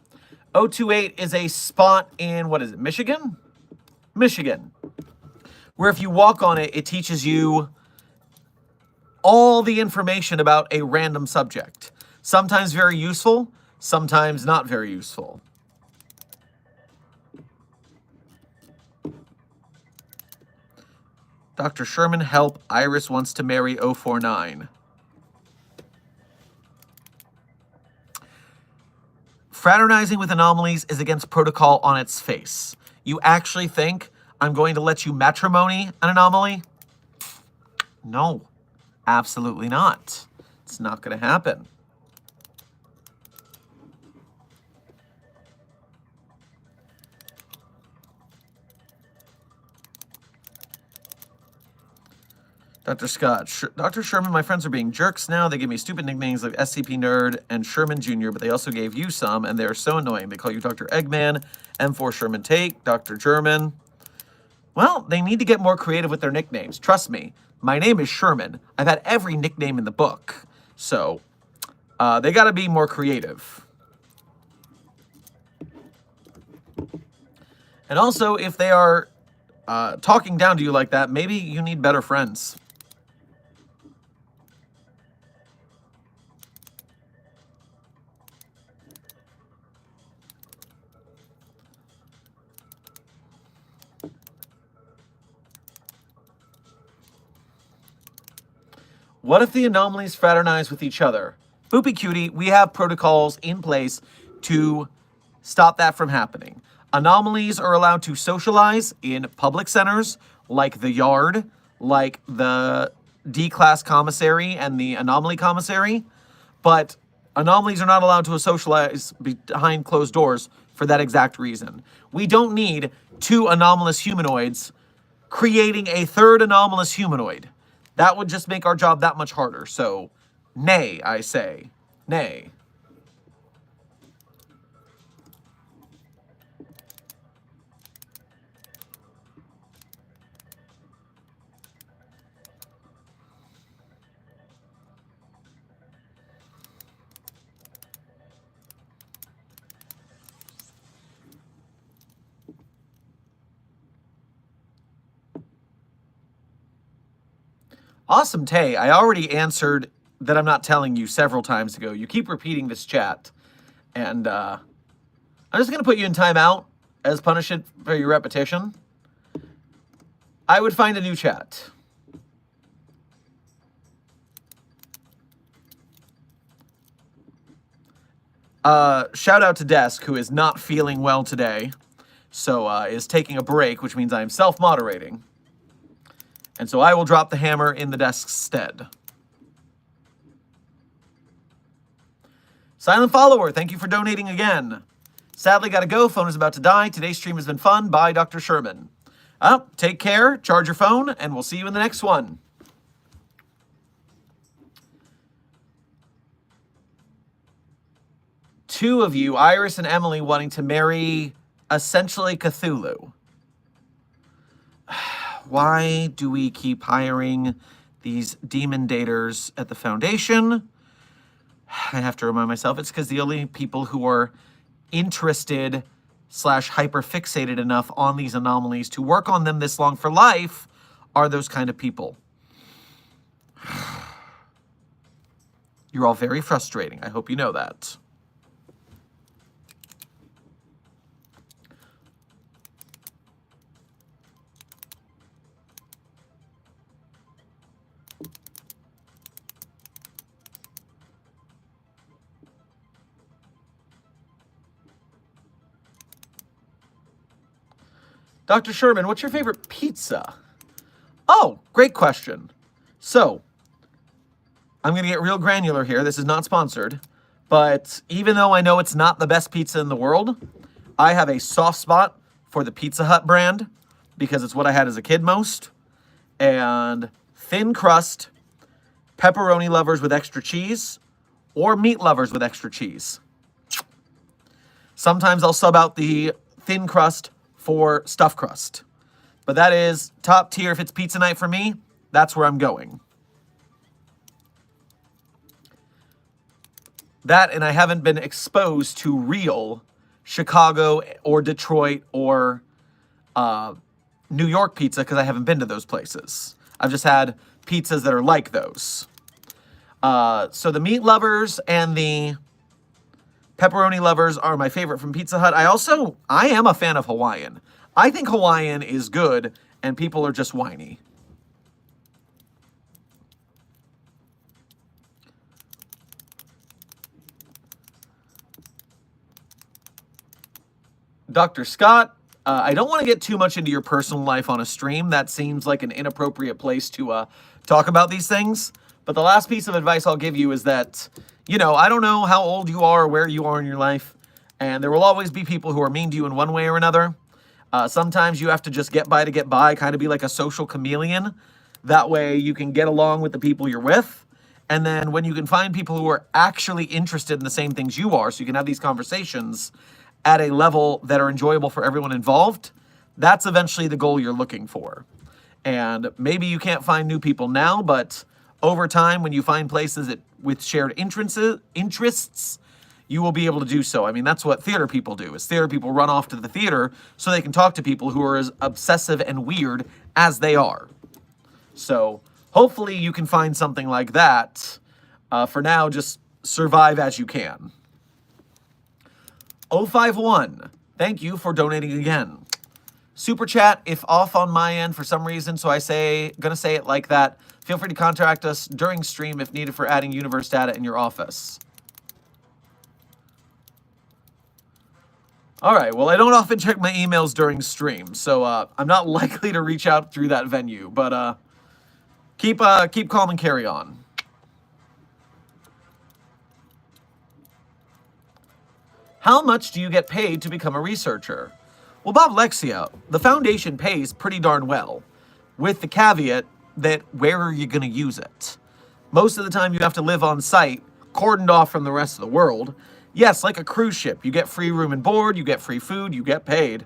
Speaker 1: 028 is a spot in, what is it, Michigan? Michigan. Where if you walk on it, it teaches you all the information about a random subject. Sometimes very useful, sometimes not very useful. Dr. Sherman, help. Iris wants to marry 049. Fraternizing with anomalies is against protocol on its face. You actually think I'm going to let you matrimony an anomaly? No, absolutely not. It's not going to happen. Dr. Scott, Dr. Sherman, my friends are being jerks now. They give me stupid nicknames like SCP Nerd and Sherman Jr., but they also gave you some, and they're so annoying. They call you Dr. Eggman, M4 Sherman Take, Dr. German. Well, they need to get more creative with their nicknames. Trust me, my name is Sherman. I've had every nickname in the book. So, they got to be more creative. And also, if they are talking down to you like that, maybe you need better friends. What if the anomalies fraternize with each other? Boopy cutie, we have protocols in place to stop that from happening. Anomalies are allowed to socialize in public centers, like the Yard, like the D-Class Commissary and the Anomaly Commissary. But Anomalies are not allowed to socialize behind closed doors for that exact reason. We don't need 2 anomalous humanoids creating a 3rd anomalous humanoid. That would just make our job that much harder. So, nay, I say. Nay. Awesome, Tay. I already answered that I'm not telling you several times ago. You keep repeating this chat. And I'm just going to put you in timeout as punishment for your repetition. I would find a new chat. Shout out to Desk, who is not feeling well today. So is taking a break, which means I'm self-moderating. And so I will drop the hammer in the Desk's stead. Silent Follower, thank you for donating again. Sadly, gotta go. Phone is about to die. Today's stream has been fun. Bye, Dr. Sherman. Take care, charge your phone, and we'll see you in the next one. Two of you, Iris and Emily, wanting to marry essentially Cthulhu. Why do we keep hiring these demon daters at the Foundation? I have to remind myself it's because the only people who are interested / hyper-fixated enough on these anomalies to work on them this long for life are those kind of people. You're all very frustrating. I hope you know that. Dr. Sherman, what's your favorite pizza? Oh, great question. So, I'm going to get real granular here. This is not sponsored. But even though I know it's not the best pizza in the world, I have a soft spot for the Pizza Hut brand because it's what I had as a kid most. And thin crust, pepperoni lovers with extra cheese, or meat lovers with extra cheese. Sometimes I'll sub out the thin crust for stuffed crust. But that is top tier. If it's pizza night for me, that's where I'm going. That, and I haven't been exposed to real Chicago or Detroit or New York pizza because I haven't been to those places. I've just had pizzas that are like those. So the meat lovers and the pepperoni lovers are my favorite from Pizza Hut. I am a fan of Hawaiian. I think Hawaiian is good, and people are just whiny. Dr. Scott, I don't want to get too much into your personal life on a stream. That seems like an inappropriate place to talk about these things. But the last piece of advice I'll give you is that, you know, I don't know how old you are or where you are in your life, and there will always be people who are mean to you in one way or another. Sometimes you have to just get by, kind of be like a social chameleon. That way you can get along with the people you're with. And then when you can find people who are actually interested in the same things you are, so you can have these conversations at a level that are enjoyable for everyone involved, that's eventually the goal you're looking for. And maybe you can't find new people now, but over time, when you find places with shared interests, you will be able to do so. I mean, that's what theater people do, is theater people run off to the theater so they can talk to people who are as obsessive and weird as they are. So hopefully you can find something like that. For now, just survive as you can. 051, thank you for donating again. Super chat, if off on my end for some reason, so gonna say it like that. Feel free to contact us during stream if needed for adding universe data in your office. All right, well, I don't often check my emails during stream, so I'm not likely to reach out through that venue, but keep calm and carry on. How much do you get paid to become a researcher? Well, Bob Lexia, the Foundation pays pretty darn well, with the caveat that where are you going to use it? Most of the time you have to live on site, cordoned off from the rest of the world. Yes, like a cruise ship, you get free room and board, you get free food, you get paid.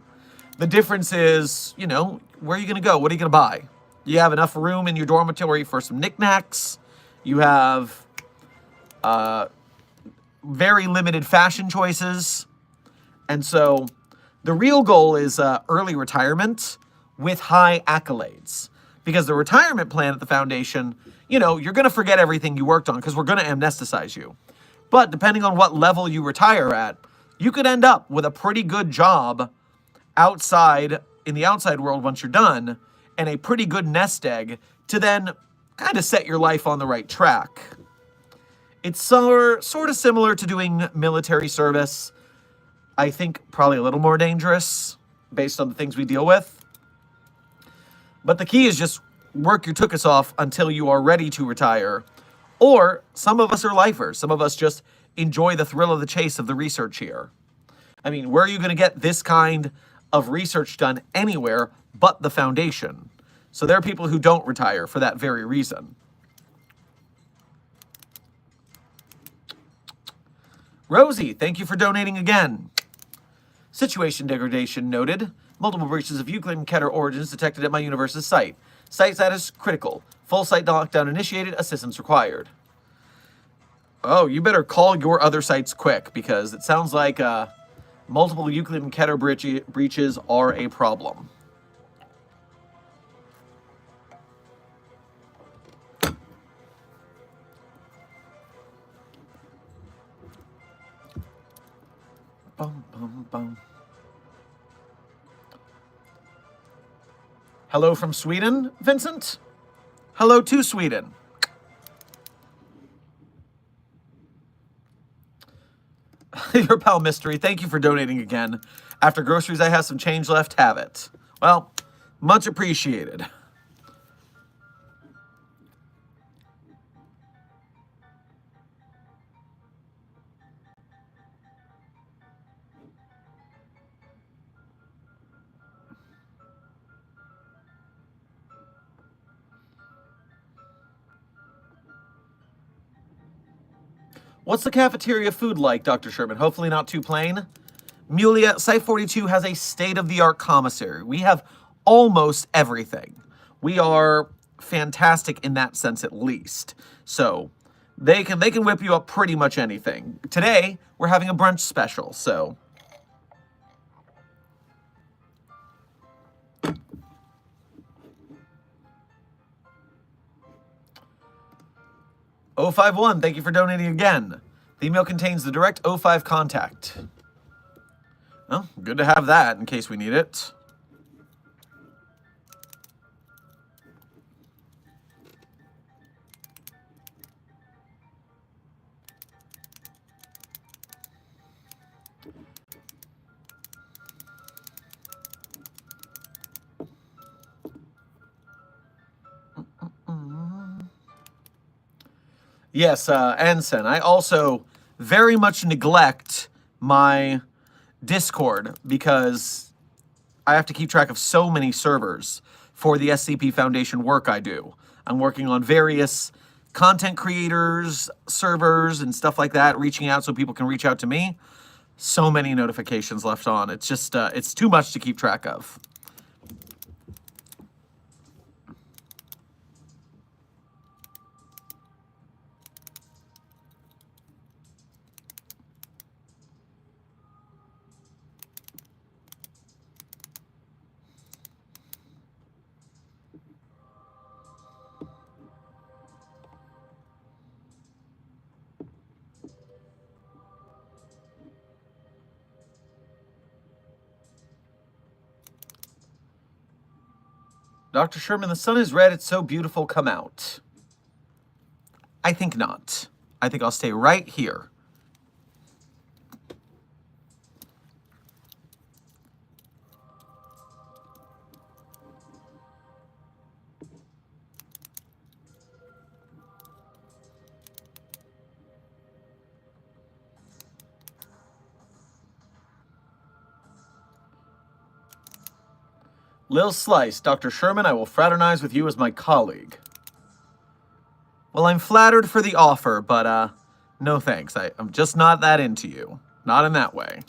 Speaker 1: The difference is, you know, where are you going to go? What are you going to buy? You have enough room in your dormitory for some knickknacks. You have very limited fashion choices. And so the real goal is early retirement with high accolades. Because the retirement plan at the Foundation, you know, you're going to forget everything you worked on because we're going to amnesticize you. But depending on what level you retire at, you could end up with a pretty good job outside, in the outside world once you're done, and a pretty good nest egg to then kind of set your life on the right track. It's sort of similar to doing military service. I think probably a little more dangerous based on the things we deal with. But the key is just work your tuchus off until you are ready to retire. Or some of us are lifers. Some of us just enjoy the thrill of the chase of the research here. I mean, where are you going to get this kind of research done anywhere but the Foundation? So there are people who don't retire for that very reason. Rosie, thank you for donating again. Situation degradation noted. Multiple breaches of Euclid and Keter origins detected at my universe's site. Site status critical. Full site lockdown initiated. Assistance required. Oh, you better call your other sites quick, because it sounds like multiple Euclid and Keter breaches are a problem. Bum, bum, bum. Hello from Sweden, Vincent? Hello to Sweden. Your pal Mystery, thank you for donating again. After groceries, I have some change left. Have it. Well, much appreciated. What's the cafeteria food like, Dr. Sherman? Hopefully not too plain. Mulia, Site 42 has a state-of-the-art commissary. We have almost everything. We are fantastic in that sense, at least. So they can whip you up pretty much anything. Today, we're having a brunch special, so... O51, thank you for donating again. The email contains the direct O5 contact. Well, good to have that in case we need it. Yes, Anson, I also very much neglect my Discord because I have to keep track of so many servers for the SCP Foundation work I do. I'm working on various content creators, servers, and stuff like that, reaching out so people can reach out to me. So many notifications left on. It's just, it's too much to keep track of. Dr. Sherman, the sun is red, it's so beautiful, come out. I think not. I think I'll stay right here. Lil Slice, Dr. Sherman, I will fraternize with you as my colleague. Well, I'm flattered for the offer, but, no thanks. I'm just not that into you. Not in that way.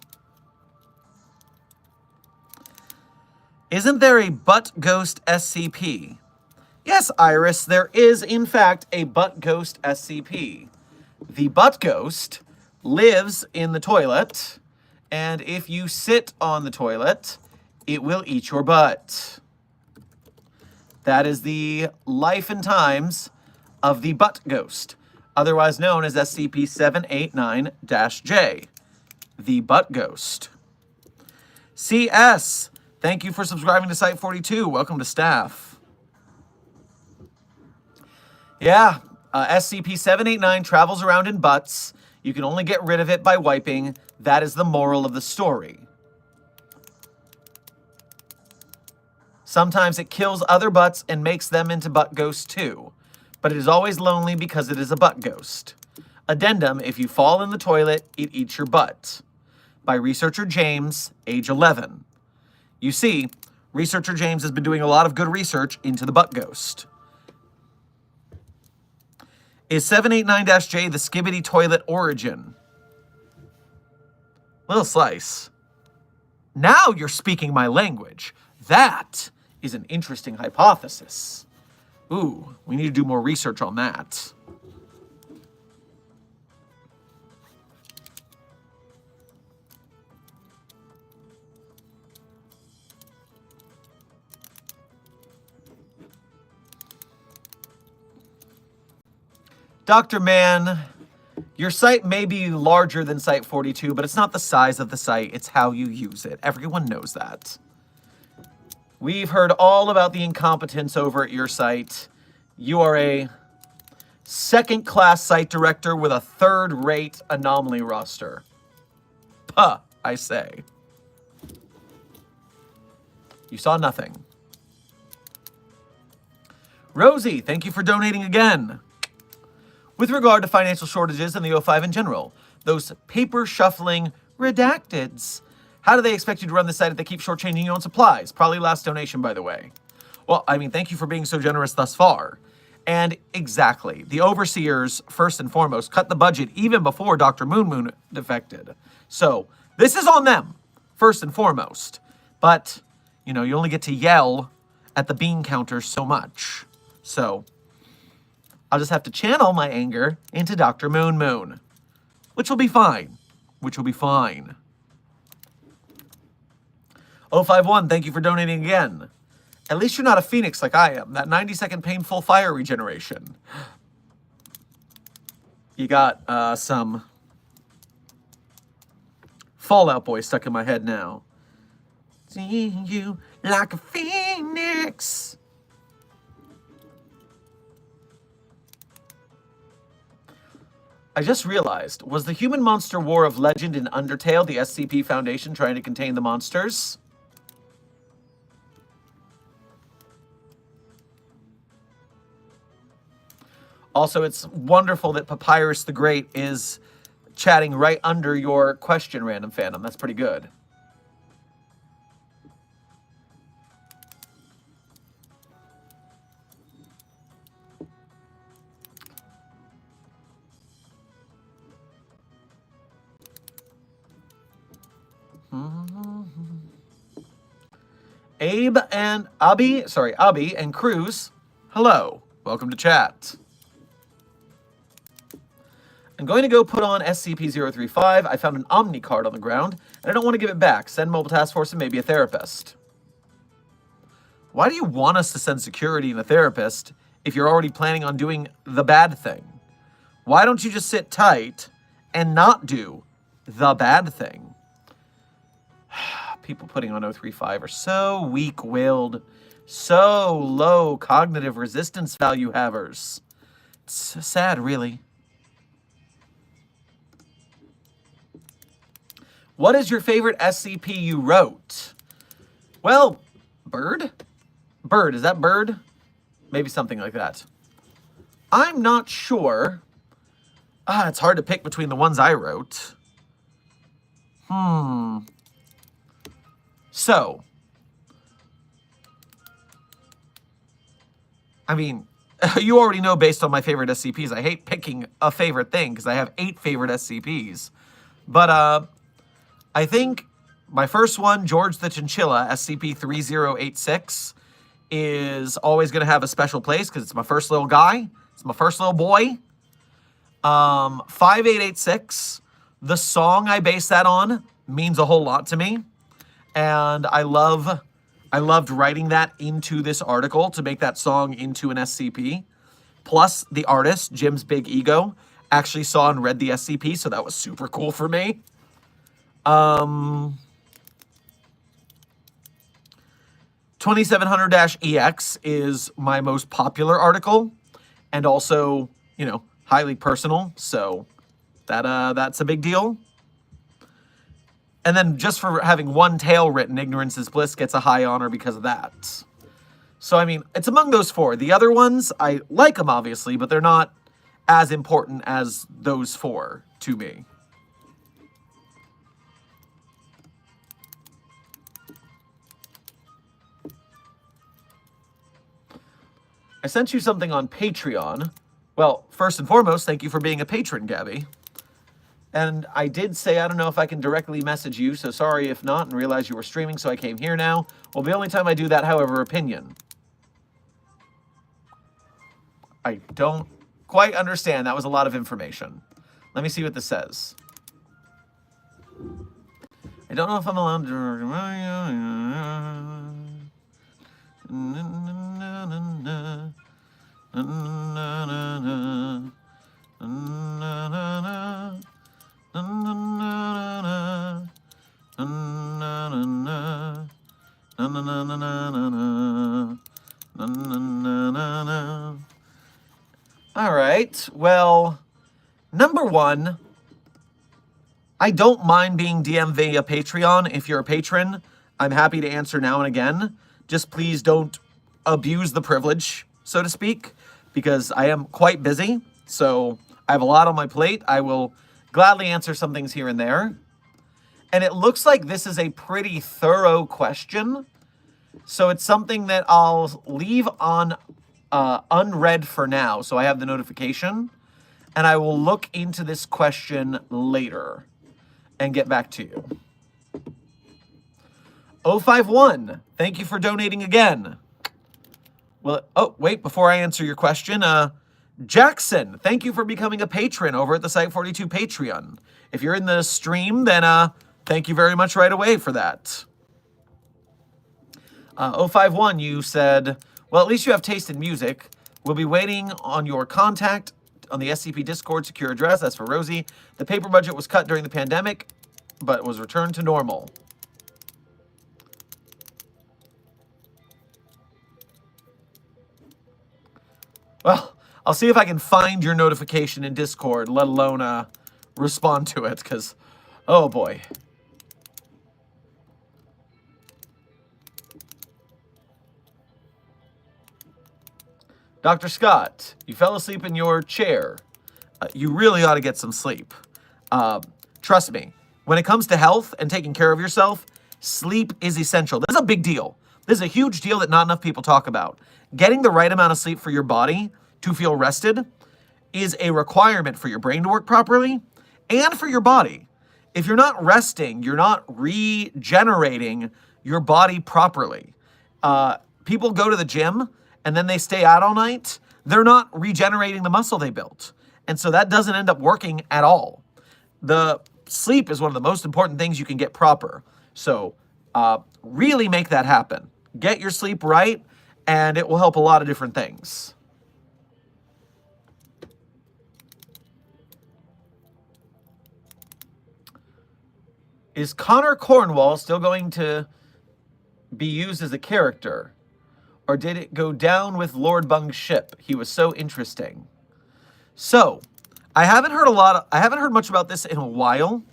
Speaker 1: Isn't there a butt ghost SCP? Yes, Iris, there is, in fact, a butt ghost SCP. The butt ghost lives in the toilet, and if you sit on the toilet, it will eat your butt. That is the life and times of the butt ghost, otherwise known as SCP-789-J, the butt ghost. CS, thank you for subscribing to Site42. Welcome to staff. Yeah, SCP-789 travels around in butts. You can only get rid of it by wiping. That is the moral of the story. Sometimes it kills other butts and makes them into butt ghosts too. But it is always lonely because it is a butt ghost. Addendum, if you fall in the toilet, it eats your butt. By researcher James, age 11. You see, researcher James has been doing a lot of good research into the butt ghost. Is 789-J the Skibbity toilet origin? Little Slice. Now you're speaking my language. That is an interesting hypothesis. Ooh, we need to do more research on that. Dr. Mann, your site may be larger than Site42, but it's not the size of the site, it's how you use it. Everyone knows that. We've heard all about the incompetence over at your site. You are a second-class site director with a third-rate anomaly roster. Puh, I say. You saw nothing. Rosie, thank you for donating again. With regard to financial shortages in the O5 in general, those paper-shuffling redacteds, how do they expect you to run the site if they keep shortchanging you on supplies? Probably last donation, by the way. Well, I mean, thank you for being so generous thus far. And exactly, the overseers, first and foremost, cut the budget even before Dr. Moon defected. So, this is on them, first and foremost. But, you know, you only get to yell at the bean counter so much. So, I'll just have to channel my anger into Dr. Moon. Which will be fine. Which will be fine. 051, thank you for donating again. At least you're not a phoenix like I am. That 90-second painful fire regeneration. You got some Fallout Boy stuck in my head now. Seeing you like a phoenix. I just realized, was the Human Monster War of Legend in Undertale the SCP Foundation trying to contain the monsters? Also, it's wonderful that Papyrus the Great is chatting right under your question, Random Phantom. That's pretty good. Abi and Cruz, hello. Welcome to chat. I'm going to go put on SCP-035. I found an Omni card on the ground, and I don't want to give it back. Send Mobile Task Force and maybe a therapist. Why do you want us to send security and a therapist if you're already planning on doing the bad thing? Why don't you just sit tight and not do the bad thing? People putting on 035 are so weak-willed, so low cognitive resistance value havers. It's sad, really. What is your favorite SCP you wrote? Well, Bird? Bird, is that Bird? Maybe something like that. I'm not sure. It's hard to pick between the ones I wrote. So, I mean, you already know based on my favorite SCPs, I hate picking a favorite thing because I have 8 favorite SCPs. But I think my first one, George the Chinchilla, SCP-3086, is always going to have a special place because it's my first little guy. It's my first little boy. 5886, the song I base that on means a whole lot to me. And I loved writing that into this article to make that song into an SCP. Plus, the artist, Jim's Big Ego, actually saw and read the SCP, so that was super cool for me. 2700-EX is my most popular article, and also, you know, highly personal, so that's a big deal. And then just for having one tale written, Ignorance is Bliss gets a high honor because of that. So, I mean, it's among those 4. The other ones, I like them, obviously, but they're not as important as those 4 to me. I sent you something on Patreon. Well, first and foremost, thank you for being a patron, Gabby. And I did say, I don't know if I can directly message you, so sorry if not, and realize you were streaming, so I came here now. Well, the only time I do that, however, opinion. I don't quite understand. That was a lot of information. Let me see what this says. I don't know if I'm allowed All right, well, number 1, I don't mind being DM'd via Patreon. If you're a patron, I'm happy to answer now and again. Just please don't abuse the privilege, so to speak, because I am quite busy, so I have a lot on my plate. I will gladly answer some things here and there. And it looks like this is a pretty thorough question, so it's something that I'll leave on unread for now, so I have the notification, and I will look into this question later and get back to you. 051, thank you for donating again. Well, oh, wait, before I answer your question, Jackson, thank you for becoming a patron over at the Site42 Patreon. If you're in the stream, then thank you very much right away for that. 051, you said, well, at least you have taste in music. We'll be waiting on your contact on the SCP Discord secure address. That's for Rosie. The paper budget was cut during the pandemic, but was returned to normal. Well, I'll see if I can find your notification in Discord, let alone respond to it, because, oh boy. Dr. Scott, you fell asleep in your chair. You really ought to get some sleep. Trust me, when it comes to health and taking care of yourself, sleep is essential. This is a big deal. This is a huge deal that not enough people talk about. Getting the right amount of sleep for your body to feel rested is a requirement for your brain to work properly and for your body. If you're not resting, you're not regenerating your body properly. People go to the gym and then they stay out all night. They're not regenerating the muscle they built. And so that doesn't end up working at all. The sleep is one of the most important things you can get proper. So really make that happen. Get your sleep right, and it will help a lot of different things. Is Connor Cornwall still going to be used as a character? Or did it go down with Lord Bung's ship? He was so interesting. So, I haven't heard much about this in a while,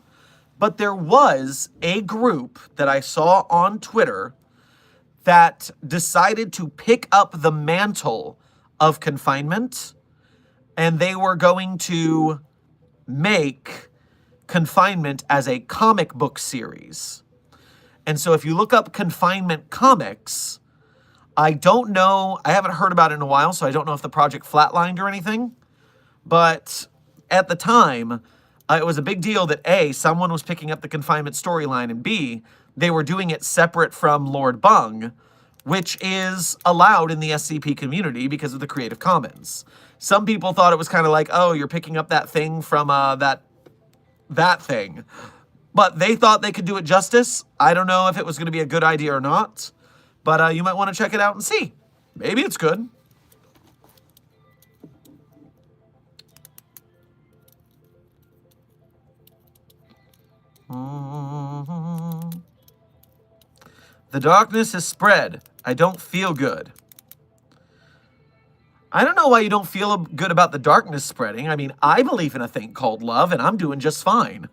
Speaker 1: but there was a group that I saw on Twitter that decided to pick up the mantle of Confinement, and they were going to make Confinement as a comic book series. And so if you look up Confinement comics, I don't know. I haven't heard about it in a while, so I don't know if the project flatlined or anything. But at the time, it was a big deal that A, someone was picking up the confinement storyline, and B, they were doing it separate from Lord Bung, which is allowed in the SCP community because of the Creative Commons. Some people thought it was kind of like, oh, you're picking up that thing from that thing. But they thought they could do it justice. I don't know if it was going to be a good idea or not. But you might want to check it out and see. Maybe it's good. The darkness has spread. I don't feel good. I don't know why you don't feel good about the darkness spreading. I mean, I believe in a thing called love, and I'm doing just fine.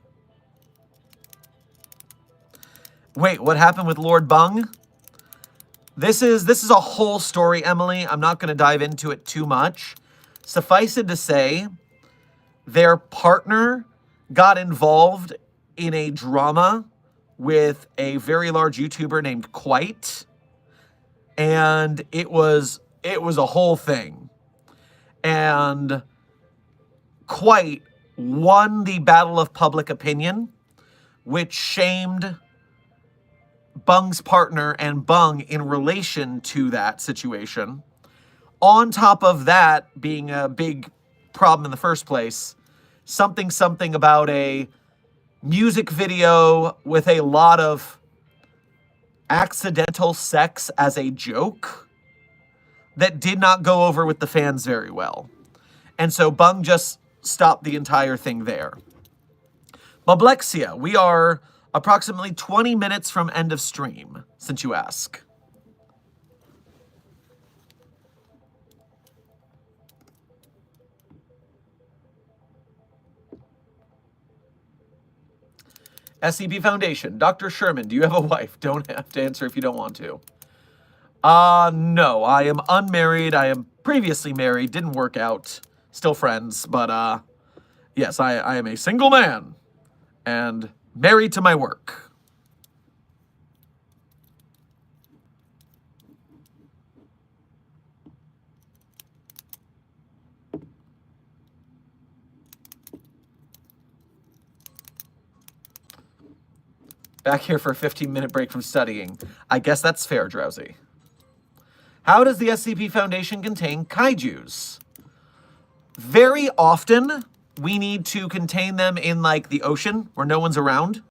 Speaker 1: Wait, what happened with Lord Bung? This is a whole story, Emily. I'm not going to dive into it too much. Suffice it to say, their partner got involved in a drama with a very large YouTuber named Quite, and it was a whole thing. And Quite won the battle of public opinion, which shamed Bung's partner and Bung in relation to that situation. On top of that being a big problem in the first place, something about a music video with a lot of accidental sex as a joke that did not go over with the fans very well. And so Bung just stopped the entire thing there. Moblexia, we are approximately 20 minutes from end of stream, since you ask. SCP Foundation, Dr. Sherman, do you have a wife? Don't have to answer if you don't want to. No, I am unmarried. I am previously married, didn't work out, still friends, but yes, I am a single man and married to my work. Back here for a 15-minute break from studying. I guess that's fair, Drowsy. How does the SCP Foundation contain kaijus? Very often, we need to contain them in, like, the ocean where no one's around.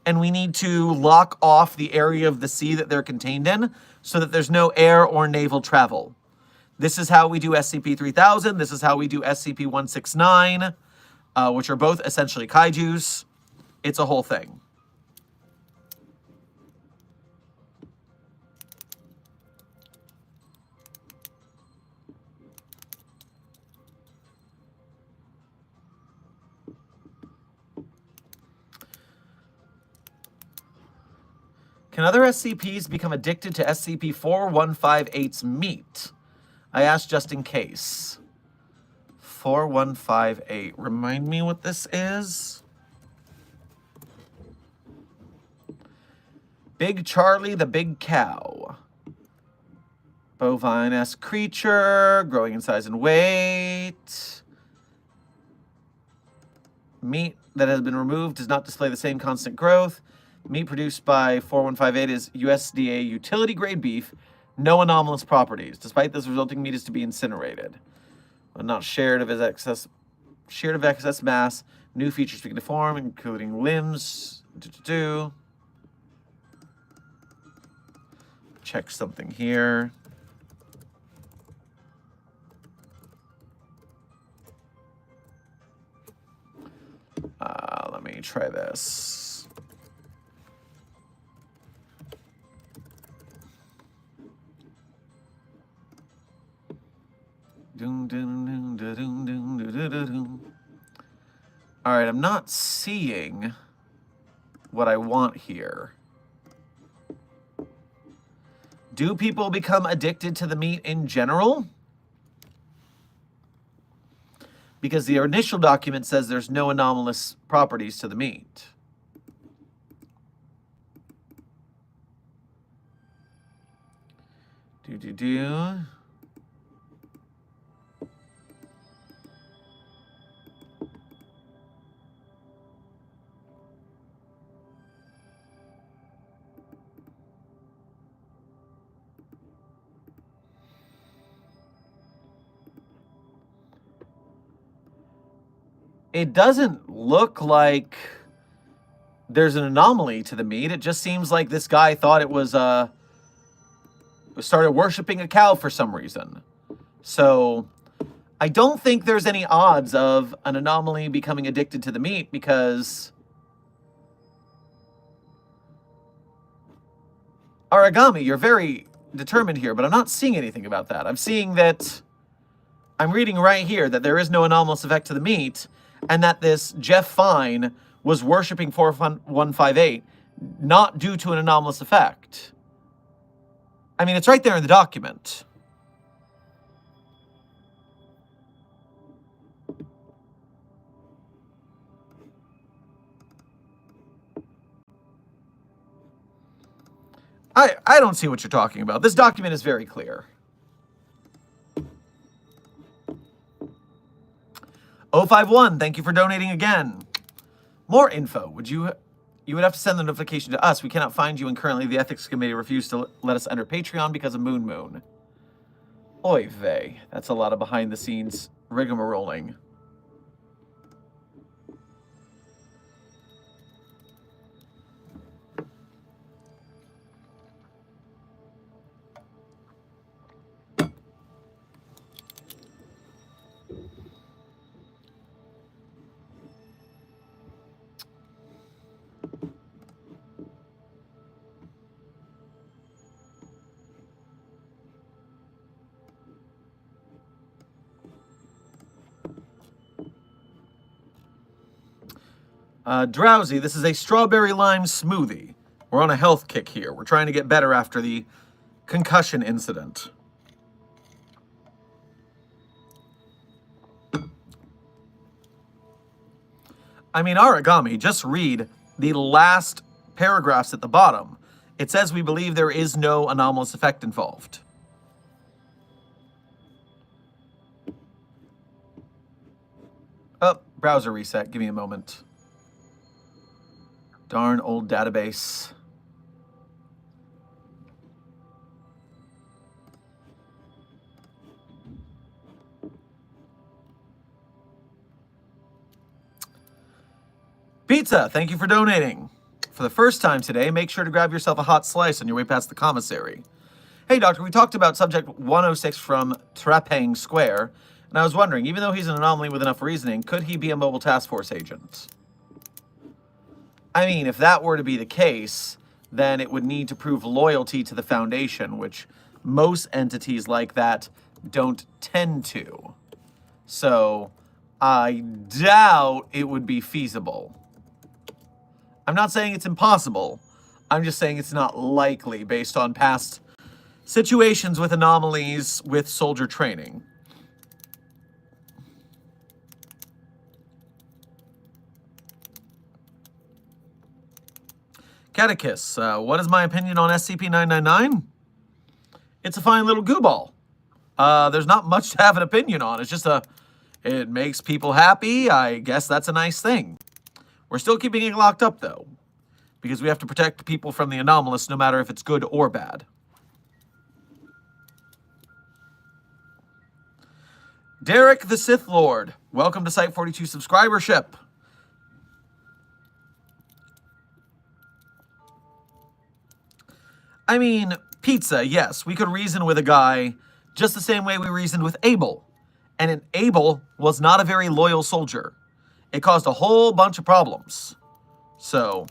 Speaker 1: And we need to lock off the area of the sea that they're contained in so that there's no air or naval travel. This is how we do SCP-3000. This is how we do SCP-169, which are both essentially kaijus. It's a whole thing. Can other SCPs become addicted to SCP-4158's meat? I asked just in case. 4158. Remind me what this is? Big Charlie the Big Cow. Bovine-esque creature, growing in size and weight. Meat that has been removed does not display the same constant growth. Meat produced by 4158 is USDA utility grade beef, no anomalous properties. Despite this, resulting meat is to be incinerated. But not shared of excess mass. New features begin to form, including limbs. Check something here. Let me try this. All right, I'm not seeing what I want here. Do people become addicted to the meat in general? Because the initial document says there's no anomalous properties to the meat. Do. It doesn't look like there's an anomaly to the meat. It just seems like this guy thought it was, started worshiping a cow for some reason. So I don't think there's any odds of an anomaly becoming addicted to the meat because Origami, you're very determined here, but I'm not seeing anything about that. I'm seeing that, I'm reading right here that there is no anomalous effect to the meat, and that this Jeff Fine was worshiping 4158, not due to an anomalous effect. I mean, it's right there in the document. I don't see what you're talking about. This document is very clear. 051, thank you for donating again. More info. You would have to send the notification to us. We cannot find you, and currently the ethics committee refused to let us enter Patreon because of Moon. Oy vey. That's a lot of behind the scenes rigmaroling. Drowsy, this is a strawberry lime smoothie. We're on a health kick here. We're trying to get better after the concussion incident. I mean, Origami, just read the last paragraphs at the bottom. It says we believe there is no anomalous effect involved. Oh, browser reset. Give me a moment. Darn old database. Pizza, thank you for donating. For the first time today, make sure to grab yourself a hot slice on your way past the commissary. Hey, Doctor, we talked about Subject 106 from Trapang Square, and I was wondering, even though he's an anomaly with enough reasoning, could he be a mobile task force agent? I mean, if that were to be the case, then it would need to prove loyalty to the Foundation, which most entities like that don't tend to. So, I doubt it would be feasible. I'm not saying it's impossible. I'm just saying it's not likely based on past situations with anomalies with soldier training. Catechus, what is my opinion on SCP-999? It's a fine little goo ball. There's not much to have an opinion on. It's just it makes people happy. I guess that's a nice thing. We're still keeping it locked up, though, because we have to protect people from the anomalous, no matter if it's good or bad. Derek the Sith Lord, welcome to Site 42 subscribership. I mean, pizza, yes, we could reason with a guy just the same way we reasoned with Abel. And Abel was not a very loyal soldier. It caused a whole bunch of problems. So,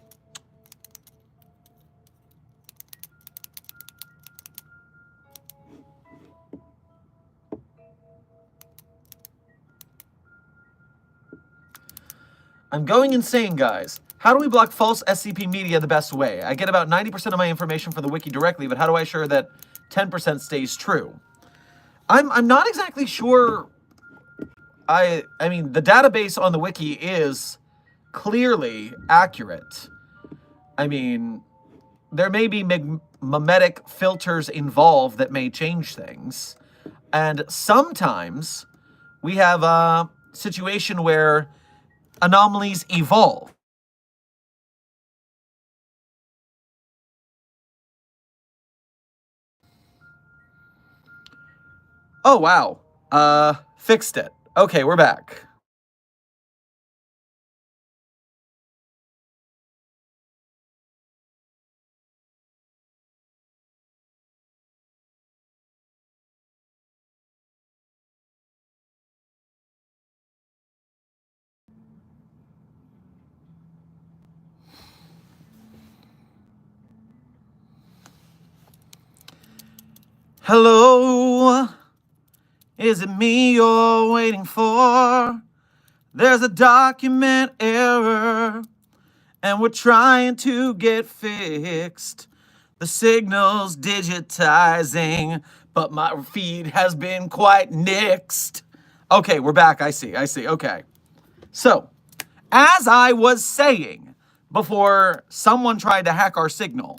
Speaker 1: I'm going insane, guys. How do we block false SCP media the best way? I get about 90% of my information from the wiki directly, but how do I ensure that 10% stays true? I'm not exactly sure. I mean, the database on the wiki is clearly accurate. I mean, there may be mimetic filters involved that may change things. And sometimes we have a situation where anomalies evolve. Oh, wow. Fixed it. Okay, we're back. Hello, is it me you're waiting for? There's a document error, and we're trying to get fixed. The signal's digitizing, but my feed has been quite nixed. Okay, we're back. I see. Okay. So, as I was saying before someone tried to hack our signal,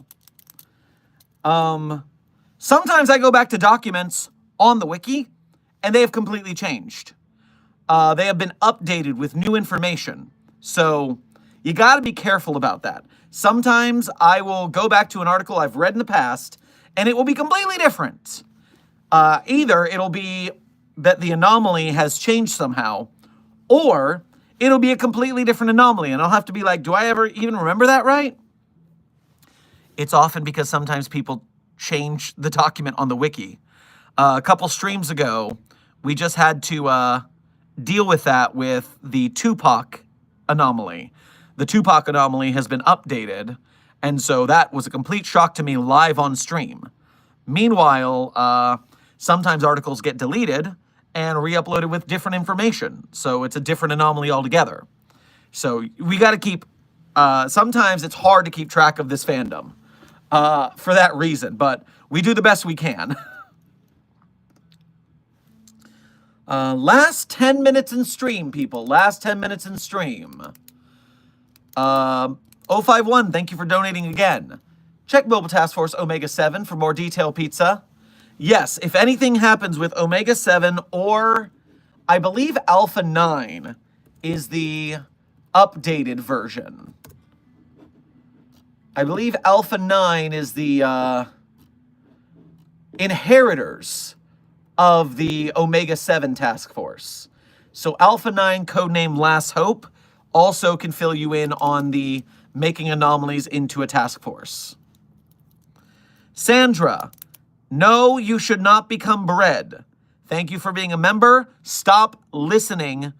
Speaker 1: sometimes I go back to documents on the wiki, and they have completely changed. They have been updated with new information. So you got to be careful about that. Sometimes I will go back to an article I've read in the past, and it will be completely different. Either it'll be that the anomaly has changed somehow, or it'll be a completely different anomaly, and I'll have to be like, do I ever even remember that right? It's often because sometimes people change the document on the wiki. A couple streams ago, we just had to deal with that with the Tupac anomaly. The Tupac anomaly has been updated, and so that was a complete shock to me live on stream. Meanwhile, sometimes articles get deleted and re-uploaded with different information, so it's a different anomaly altogether. So we got to keep, sometimes it's hard to keep track of this fandom for that reason, but we do the best we can. Last 10 minutes in stream, people. Last 10 minutes in stream. 051, thank you for donating again. Check Mobile Task Force Omega 7 for more detail, pizza. Yes, if anything happens with Omega 7 or I believe Alpha 9 is the updated version. I believe Alpha 9 is the inheritors of the Omega 7 task force. So Alpha 9, codename Last Hope, also can fill you in on the making anomalies into a task force. Sandra, no, you should not become bread. Thank you for being a member. Stop listening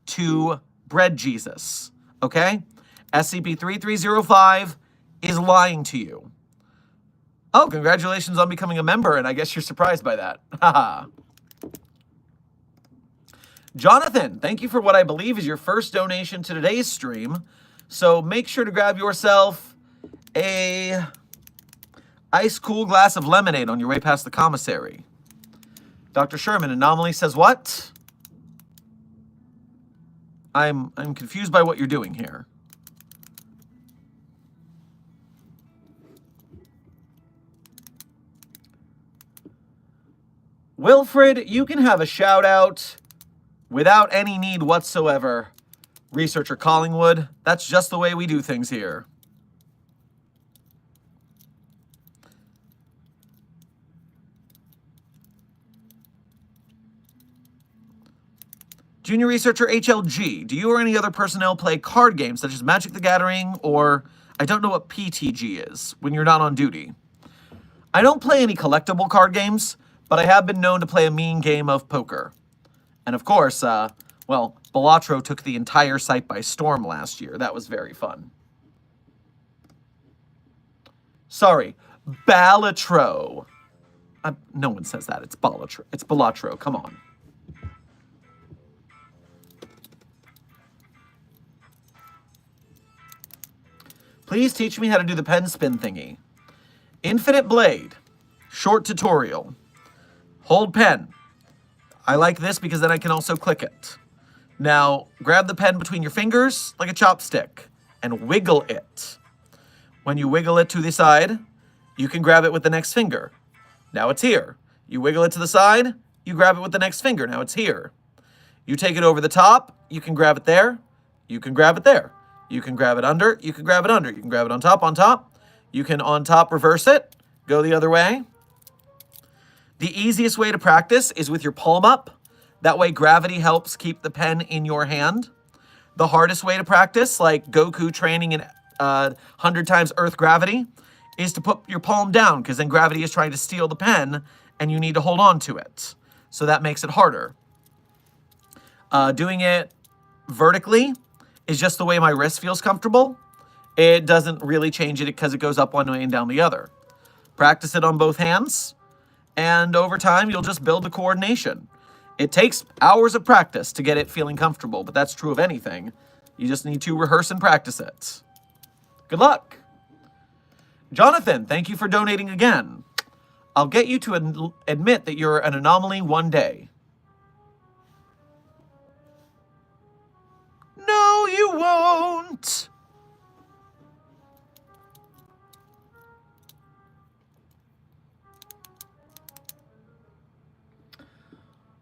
Speaker 1: to Bread Jesus, okay? SCP-3305 is lying to you. Oh, congratulations on becoming a member, and I guess you're surprised by that. Haha. Jonathan, thank you for what I believe is your first donation to today's stream. So make sure to grab yourself a ice cool glass of lemonade on your way past the commissary. Dr. Sherman, Anomaly says what? I'm confused by what you're doing here. Wilfred, you can have a shout out without any need whatsoever. Researcher Collingwood, that's just the way we do things here. Junior Researcher HLG, do you or any other personnel play card games such as Magic the Gathering or I don't know what PTG is when you're not on duty? I don't play any collectible card games, but I have been known to play a mean game of poker. And of course, well, Balatro took the entire site by storm last year. That was very fun. Sorry, Balatro. No one says that. It's Balatro. It's Balatro. Come on. Please teach me how to do the pen spin thingy. Infinite Blade. Short tutorial. Hold pen. I like this because then I can also click it. Now, grab the pen between your fingers like a chopstick and wiggle it. When you wiggle it to the side, you can grab it with the next finger. Now it's here. You wiggle it to the side, you grab it with the next finger. Now it's here. You take it over the top, you can grab it there, you can grab it there. You can grab it under, you can grab it under. You can grab it on top, on top. You can on top reverse it, go the other way. The easiest way to practice is with your palm up. That way gravity helps keep the pen in your hand. The hardest way to practice, like Goku training in 100 times Earth gravity, is to put your palm down, because then gravity is trying to steal the pen and you need to hold on to it. So that makes it harder. Doing it vertically is just the way my wrist feels comfortable. It doesn't really change it because it goes up one way and down the other. Practice it on both hands, and over time you'll just build the coordination. It takes hours of practice to get it feeling comfortable, but that's true of anything. You just need to rehearse and practice it. Good luck. Jonathan, thank you for donating again. I'll get you to admit that you're an anomaly one day. No, you won't.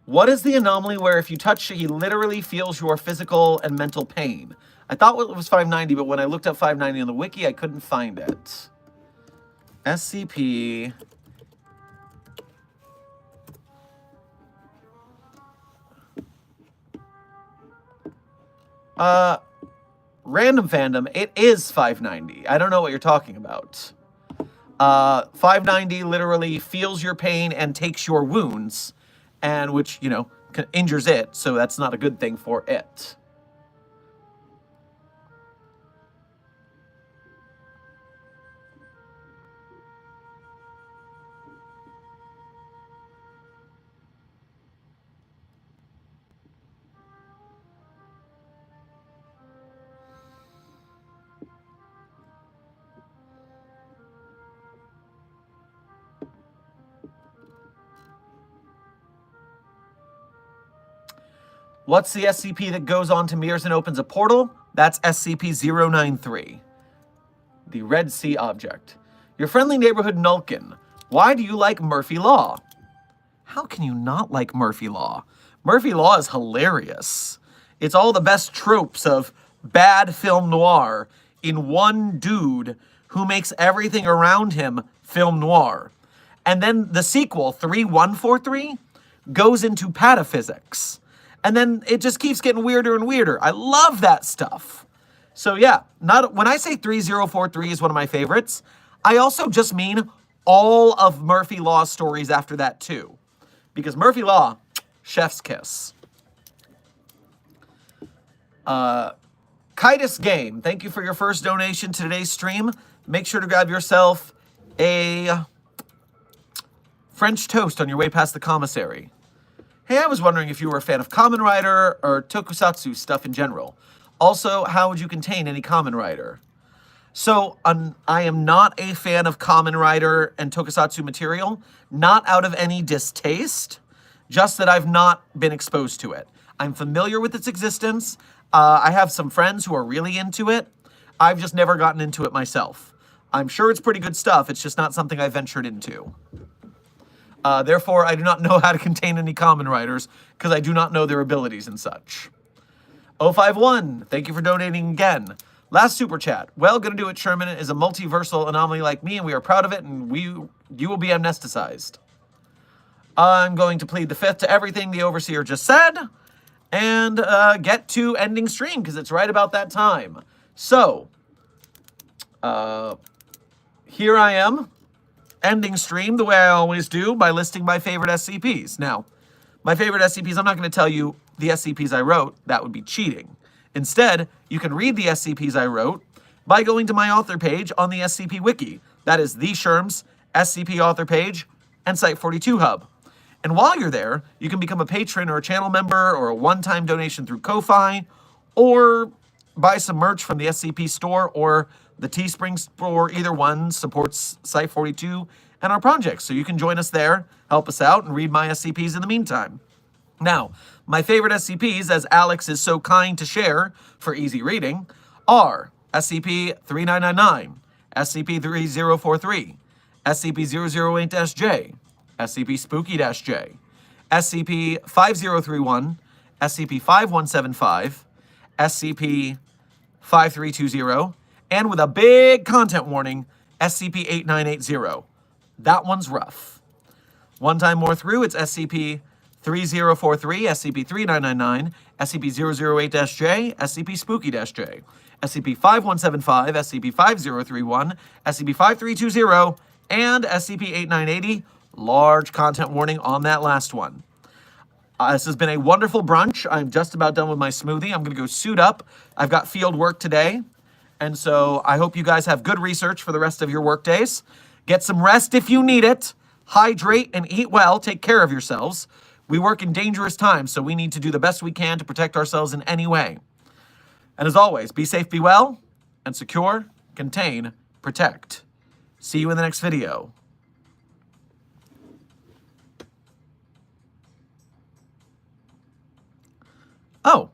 Speaker 1: What is the anomaly where if you touch it, he literally feels your physical and mental pain? I thought it was 590, but when I looked up 590 on the wiki, I couldn't find it. SCP. Random fandom, it is 590. I don't know what you're talking about. 590 literally feels your pain and takes your wounds, and which, you know, injures it, so that's not a good thing for it. What's the SCP that goes on to mirrors and opens a portal? That's SCP-093. The Red Sea object. Your friendly neighborhood Nulkin. Why do you like Murphy Law? How can you not like Murphy Law? Murphy Law is hilarious. It's all the best tropes of bad film noir in one dude who makes everything around him film noir. And then the sequel, 3143, goes into pataphysics. And then it just keeps getting weirder and weirder. I love that stuff. So yeah, when I say 3043 is one of my favorites, I also just mean all of Murphy Law's stories after that too. Because Murphy Law, chef's kiss. Kitus Game, thank you for your first donation to today's stream. Make sure to grab yourself a French toast on your way past the commissary. Hey, I was wondering if you were a fan of Kamen Rider or Tokusatsu stuff in general. Also, how would you contain any Kamen Rider? So, I am not a fan of Kamen Rider and Tokusatsu material, not out of any distaste, just that I've not been exposed to it. I'm familiar with its existence. I have some friends who are really into it. I've just never gotten into it myself. I'm sure it's pretty good stuff. It's just not something I ventured into. Therefore, I do not know how to contain any Kamen Riders, because I do not know their abilities and such. 051, thank you for donating again. Last super chat. Well, gonna do it, Sherman is a multiversal anomaly like me, and we are proud of it, and you will be amnesticized. I'm going to plead the fifth to everything the Overseer just said, and get to ending stream, because it's right about that time. So, here I am. Ending stream the way I always do by listing my favorite SCPs. Now, my favorite SCPs, I'm not going to tell you the SCPs I wrote. That would be cheating. Instead, you can read the SCPs I wrote by going to my author page on the SCP Wiki. That is the Sherm's SCP author page and Site42 Hub. And while you're there, you can become a patron or a channel member or a one-time donation through Ko-Fi, or buy some merch from the SCP store or the Teespring store. Either one supports Site42 and our projects, so you can join us there, help us out, and read my SCPs in the meantime. Now, my favorite SCPs, as Alex is so kind to share for easy reading, are SCP-3999, SCP-3043, SCP-008-J, SCP-Spooky-J, SCP-5031, SCP-5175, SCP-5320, and with a big content warning, SCP-8980. That one's rough. One time more through, it's SCP-3043, SCP-3999, SCP-008-J, SCP-Spooky-J, SCP-5175, SCP-5031, SCP-5320, and SCP-8980. Large content warning on that last one. This has been a wonderful brunch. I'm just about done with my smoothie. I'm going to go suit up. I've got field work today. And so I hope you guys have good research for the rest of your work days. Get some rest if you need it. Hydrate and eat well. Take care of yourselves. We work in dangerous times, so we need to do the best we can to protect ourselves in any way. And as always, be safe, be well, and secure, contain, protect. See you in the next video. Oh,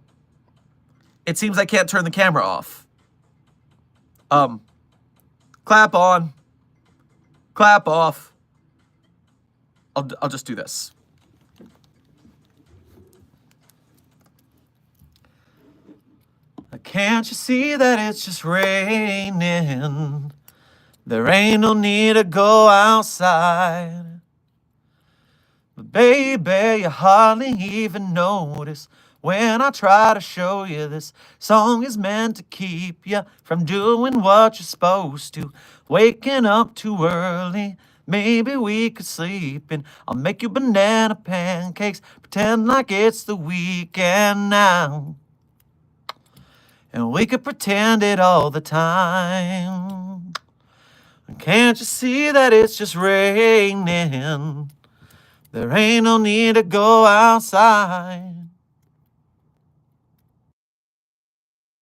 Speaker 1: it seems I can't turn the camera off. Clap on, clap off. I'll just do this. Can't you see that it's just raining? There ain't no need to go outside. But baby, you hardly even notice when I try to show you this song is meant to keep you from doing what you're supposed to. Waking up too early, maybe we could sleep in. I'll make you banana pancakes, pretend like it's the weekend now. And we could pretend it all the time. Can't you see that it's just raining? There ain't no need to go outside.